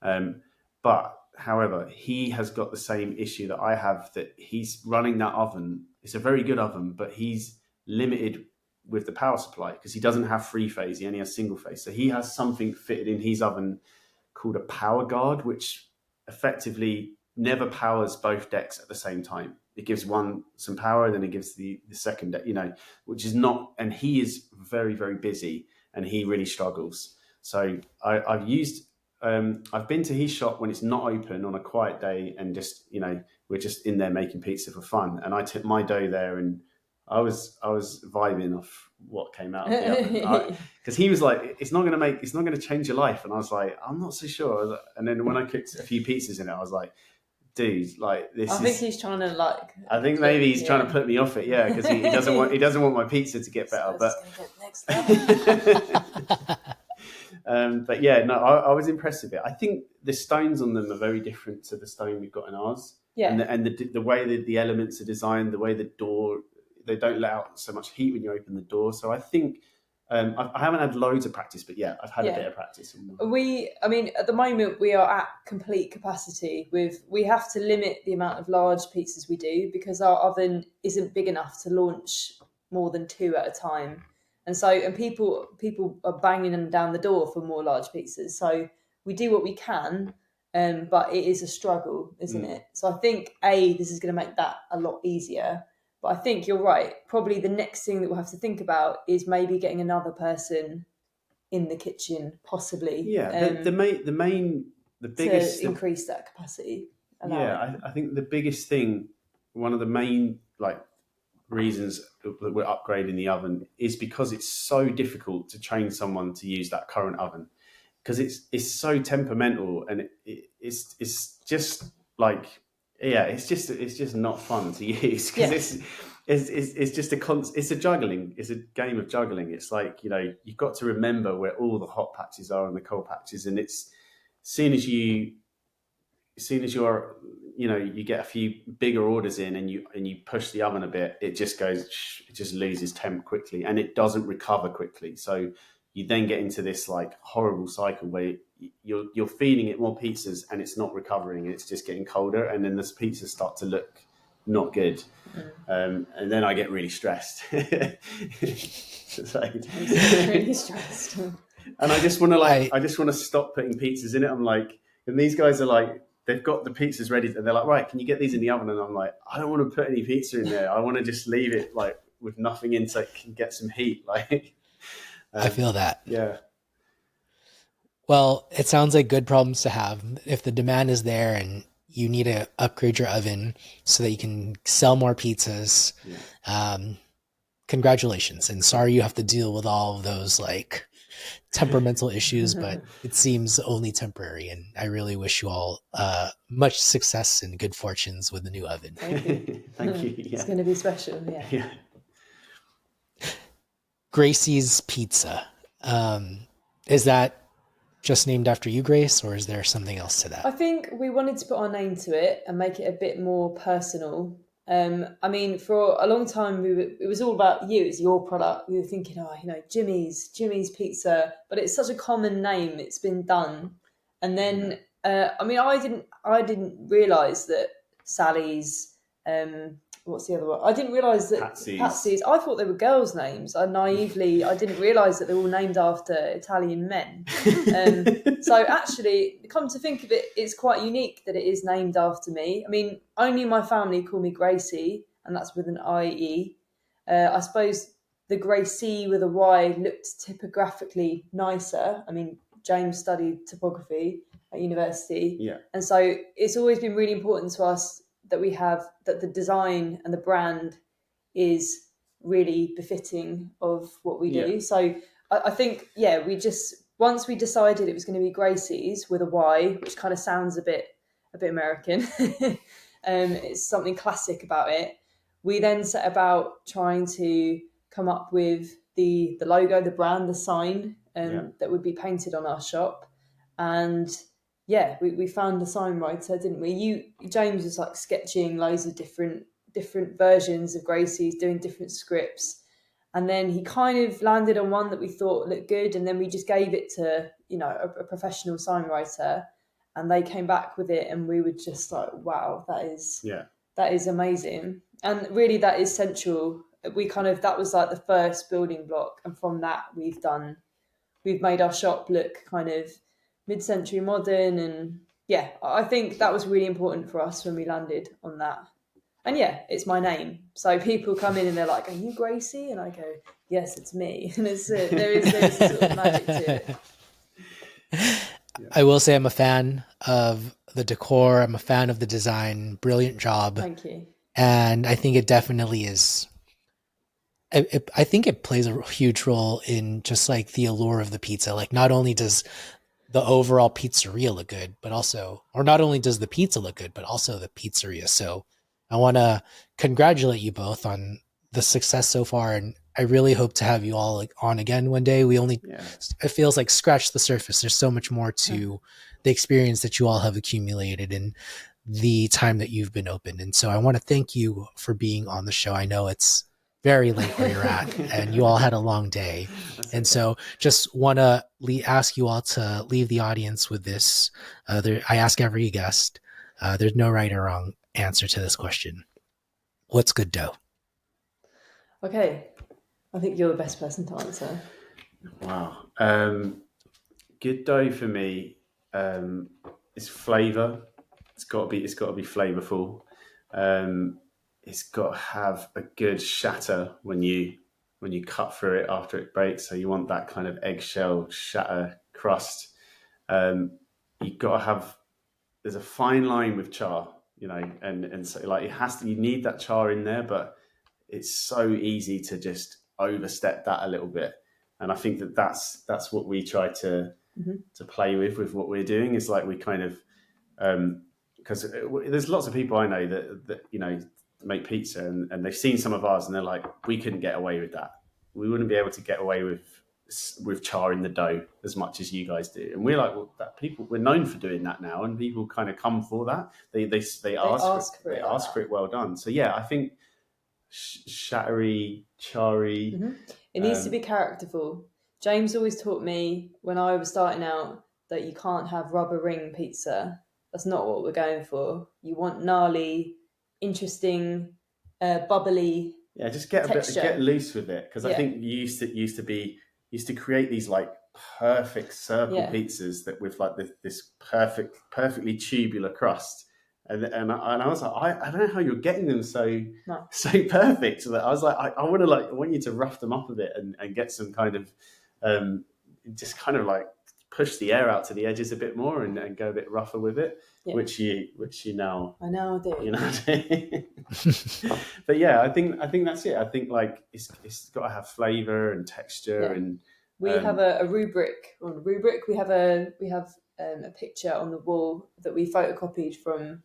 [SPEAKER 3] but however, he has got the same issue that I have, that he's running that oven. It's a very good oven, but he's limited with the power supply because he doesn't have 3-phase. He only has single phase. So he has something fitted in his oven called a power guard, which effectively never powers both decks at the same time. It gives one some power, then it gives the second deck, which is not, and he is very, very busy and he really struggles. So I've used, I've been to his shop when it's not open on a quiet day and just, we're just in there making pizza for fun. And I took my dough there and I was vibing off what came out of the oven because he was like, it's not going to change your life. And I was like, I'm not so sure. And then when I cooked a few pizzas in it, I was like, dude, like this.
[SPEAKER 2] I think he's trying to
[SPEAKER 3] I think maybe he's trying to put me off it, yeah, because he doesn't want my pizza to get better.
[SPEAKER 2] But next level.
[SPEAKER 3] But yeah, no, I was impressed with it. I think the stones on them are very different to the stone we've got in ours.
[SPEAKER 2] Yeah,
[SPEAKER 3] and the way that the elements are designed, the way the door, they don't let out so much heat when you open the door. So I think I haven't had loads of practice, but yeah, I've had a bit of practice.
[SPEAKER 2] At the moment we are at complete capacity. We have to limit the amount of large pizzas we do because our oven isn't big enough to launch more than 2 at a time. And people are banging them down the door for more large pizzas. So we do what we can, but it is a struggle, isn't it? So I think this is going to make that a lot easier. But I think you're right. Probably the next thing that we'll have to think about is maybe getting another person in the kitchen, possibly.
[SPEAKER 3] Yeah, the biggest
[SPEAKER 2] to increase that capacity.
[SPEAKER 3] I think the biggest thing, one of the main reasons that we're upgrading the oven is because it's so difficult to train someone to use that current oven because it's so temperamental and it's just like it's just not fun to use because it's just it's a game of juggling. It's like you've got to remember where all the hot patches are and the cold patches, and it's as soon as you're you get a few bigger orders in and you push the oven a bit, it just loses temp quickly and it doesn't recover quickly. So you then get into this horrible cycle where you're feeding it more pizzas and it's not recovering. It's just getting colder, and then the pizzas start to look not good. And then I get really stressed.
[SPEAKER 2] Really stressed.
[SPEAKER 3] And I just want to stop putting pizzas in it. I'm like, and these guys are like, they've got the pizzas ready, and they're like, right, can you get these in the oven? And I'm like, I don't want to put any pizza in there. I want to just leave it with nothing in so it can get some heat.
[SPEAKER 1] I feel that.
[SPEAKER 3] Yeah.
[SPEAKER 1] Well, it sounds like good problems to have. If the demand is there and you need to upgrade your oven so that you can sell more pizzas, congratulations. And sorry you have to deal with all of those temperamental issues, but it seems only temporary. And I really wish you all much success and good fortunes with the new oven.
[SPEAKER 2] Thank you.
[SPEAKER 3] Thank you. Yeah.
[SPEAKER 2] It's going to be special. Yeah.
[SPEAKER 1] Gracie's Pizza. Is that just named after you, Grace, or is there something else to that?
[SPEAKER 2] I think we wanted to put our name to it and make it a bit more personal. I mean, for a long time, it was all about you. It's your product. We were thinking, oh, Jimmy's Pizza, but it's such a common name. It's been done, and then I mean, I didn't realize that Sally's. What's the other one? I didn't realize that Patsy's. I thought they were girls' names. I didn't realize that they're all named after Italian men. So actually, come to think of it, it's quite unique that it is named after me. I mean, only my family call me Gracie, and that's with an IE. I suppose the Gracie with a Y looked typographically nicer. I mean, James studied typography at university, and so it's always been really important to us that the design and the brand is really befitting of what we do. So I think, we just, once we decided it was going to be Gracie's with a Y, which kind of sounds a bit American, it's something classic about it. We then set about trying to come up with the logo, the brand, the sign that would be painted on our shop. And we found the sign writer, didn't we? James was like sketching loads of different versions of Gracie's, doing different scripts, and then he kind of landed on one that we thought looked good, and then we just gave it to a professional sign writer, and they came back with it, and we were just like, wow, that is amazing, and really that is central. That was like the first building block, and from that we've made our shop look kind of mid-century modern, and I think that was really important for us when we landed on that. And it's my name, so people come in and they're like, "Are you Gracie?" And I go, "Yes, it's me." And there is sort of magic to it.
[SPEAKER 1] I will say I'm a fan of the decor. I'm a fan of the design. Brilliant job.
[SPEAKER 2] Thank you.
[SPEAKER 1] And I think it definitely is. I think it plays a huge role in just like the allure of the pizza. Like, not only does the overall pizzeria look good, but also, or not only does the pizza look good, but also the pizzeria. So I want to congratulate you both on the success so far. And I really hope to have you all on again one day. It feels like scratch the surface. There's so much more to the experience that you all have accumulated in the time that you've been open. And so I want to thank you for being on the show. I know it's very late where you're at and you all had a long day. And so just want to ask you all to leave the audience with this. I ask every guest, there's no right or wrong answer to this question. What's good dough?
[SPEAKER 2] Okay. I think you're the best person to answer.
[SPEAKER 3] Wow. Good dough for me is flavor. It's got to be flavorful. It's got to have a good shatter when you cut through it after it breaks. So you want that kind of eggshell shatter crust. You've got to have. There's a fine line with char, and so like you need that char in there, but it's so easy to just overstep that a little bit. And I think that's what we try to play with what we're doing. Is like we kind of because there's lots of people I know that make pizza and they've seen some of ours and they're like, we couldn't get away with that. We wouldn't be able to get away with char in the dough as much as you guys do. And we're like, well, we're known for doing that now, and people kind of come for that. They ask for it well done. So I think shattery, charry.
[SPEAKER 2] It needs to be characterful. James always taught me when I was starting out that you can't have rubber ring pizza. That's not what we're going for. You want gnarly, interesting, bubbly.
[SPEAKER 3] Yeah, just get loose with it, because I think you used to create these like perfect circle pizzas that with like this perfectly tubular crust, and I was like, I don't know how you're getting them so perfect. So that I was like, I want you to rough them up a bit and get some kind of just kind of like push the air out to the edges a bit more and go a bit rougher with it, which you now
[SPEAKER 2] I now do.
[SPEAKER 3] But I think that's it. I think like it's got to have flavor and texture, and
[SPEAKER 2] we have a rubric. On rubric, we have a picture on the wall that we photocopied from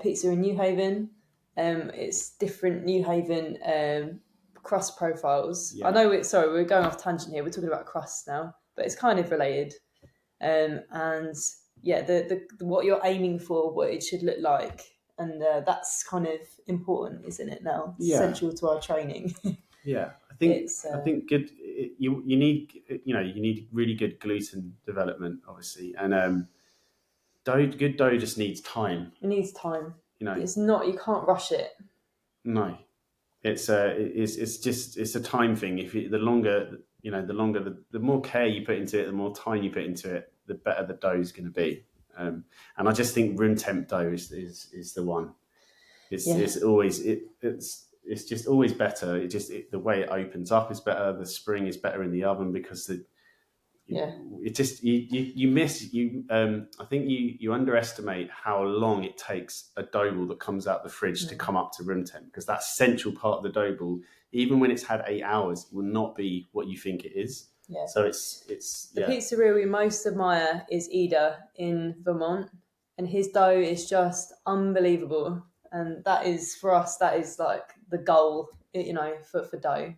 [SPEAKER 2] Pizza in New Haven. It's different New Haven crust profiles. I know we're going off tangent here. We're talking about crusts now, but it's kind of related. And the what you're aiming for, what it should look like, and that's kind of important, isn't it? Now, it's
[SPEAKER 3] Yeah.
[SPEAKER 2] essential to our training.
[SPEAKER 3] Yeah, I think
[SPEAKER 2] It's,
[SPEAKER 3] I think good. You need you need really good gluten development, obviously, and good dough just needs time.
[SPEAKER 2] It needs time.
[SPEAKER 3] You know,
[SPEAKER 2] It's not. You can't rush it.
[SPEAKER 3] no, it's just it's a time thing. If you, the longer the more care you put into it, the more time you put into it, the better the dough is going to be. And I just think room temp dough is the one. It's always it's just always better. The way it opens up is better. The spring is better in the oven because it just you miss you. I think you underestimate how long it takes a dough ball that comes out the fridge to come up to room temp, because that central part of the dough ball, even when it's had 8 hours, will not be what you think it is.
[SPEAKER 2] Yeah.
[SPEAKER 3] So it's
[SPEAKER 2] the pizzeria we most admire is Ida in Vermont, and his dough is just unbelievable. And that is, for us, that is like the goal, for dough.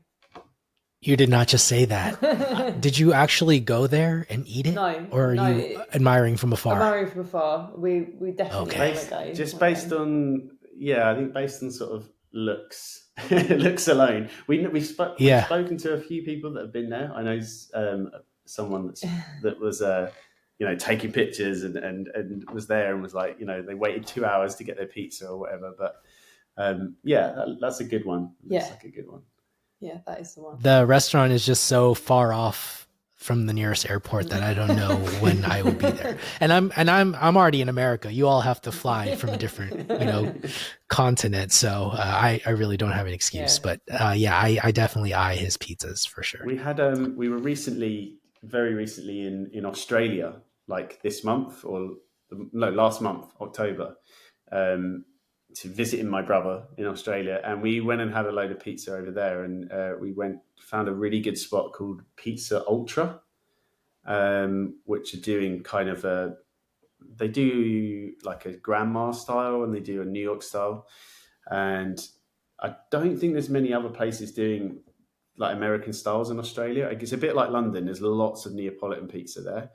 [SPEAKER 1] You did not just say that. Did you actually go there and eat it?
[SPEAKER 2] No.
[SPEAKER 1] Or are you admiring from afar?
[SPEAKER 2] Admiring from afar. We definitely want to go.
[SPEAKER 3] Just based on, I think based on sort of looks alone. We've spoken to a few people that have been there. I know someone that was taking pictures and was there and was like, they waited 2 hours to get their pizza or whatever. But that's a good one. Looks like a good one.
[SPEAKER 2] Yeah, that is the one.
[SPEAKER 1] The restaurant is just so far off from the nearest airport that I don't know when I will be there. And I'm already in America. You all have to fly from a different, continent. So I really don't have an excuse. Yeah. But I definitely eye his pizzas for sure.
[SPEAKER 3] We had we were very recently in Australia, like this month last month, October. To visiting my brother in Australia, and we went and had a load of pizza over there, and we found a really good spot called Pizza Ultra, which are doing kind of they do like a grandma style and they do a New York style, and I don't think there's many other places doing like American styles in Australia. It's a bit like London. There's lots of Neapolitan pizza there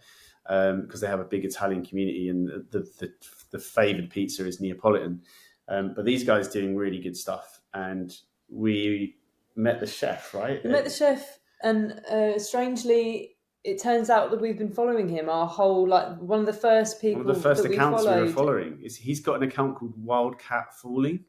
[SPEAKER 3] because they have a big Italian community, and the favoured pizza is Neapolitan. But these guys doing really good stuff, and we met the chef, right?
[SPEAKER 2] We met the chef, and strangely, it turns out that we've been following him our whole, one of the first people.
[SPEAKER 3] One of the first accounts we were following
[SPEAKER 2] he's
[SPEAKER 3] got an account called Wildcat Falling.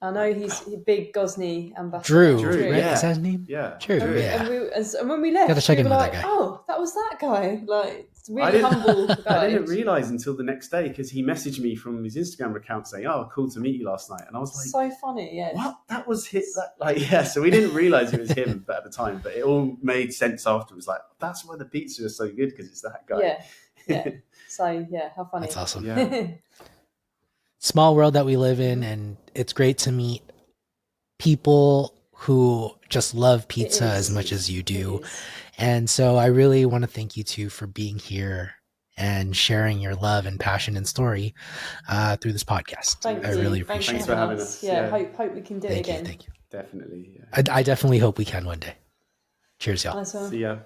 [SPEAKER 2] I know he's a big Gosney ambassador.
[SPEAKER 1] Drew, right?
[SPEAKER 3] Yeah.
[SPEAKER 1] Is that his name?
[SPEAKER 3] Yeah.
[SPEAKER 1] Drew,
[SPEAKER 2] And when we left,
[SPEAKER 1] gotta check
[SPEAKER 2] we
[SPEAKER 1] in
[SPEAKER 2] were
[SPEAKER 1] with
[SPEAKER 2] like,
[SPEAKER 1] that guy.
[SPEAKER 2] oh, that was that guy. It's really humble guy.
[SPEAKER 3] I didn't realise until the next day, because he messaged me from his Instagram account saying, "Oh, cool to meet you last night." And I was like,
[SPEAKER 2] so funny, yeah.
[SPEAKER 3] What? That was his? So we didn't realise it was him at the time, but it all made sense afterwards. Like, that's why the pizza is so good, because it's that guy.
[SPEAKER 2] Yeah. So, how funny.
[SPEAKER 1] That's awesome.
[SPEAKER 3] Yeah.
[SPEAKER 1] Small world that we live in, and it's great to meet people who just love pizza as much as you do. And so I really want to thank you two for being here and sharing your love and passion and story through this podcast. I really appreciate it.
[SPEAKER 3] Thanks for having us.
[SPEAKER 2] Yeah. Hope we can do it again.
[SPEAKER 1] Thank you.
[SPEAKER 3] Definitely.
[SPEAKER 1] I definitely hope we can one day. Cheers, y'all.
[SPEAKER 2] Nice one.
[SPEAKER 3] See ya.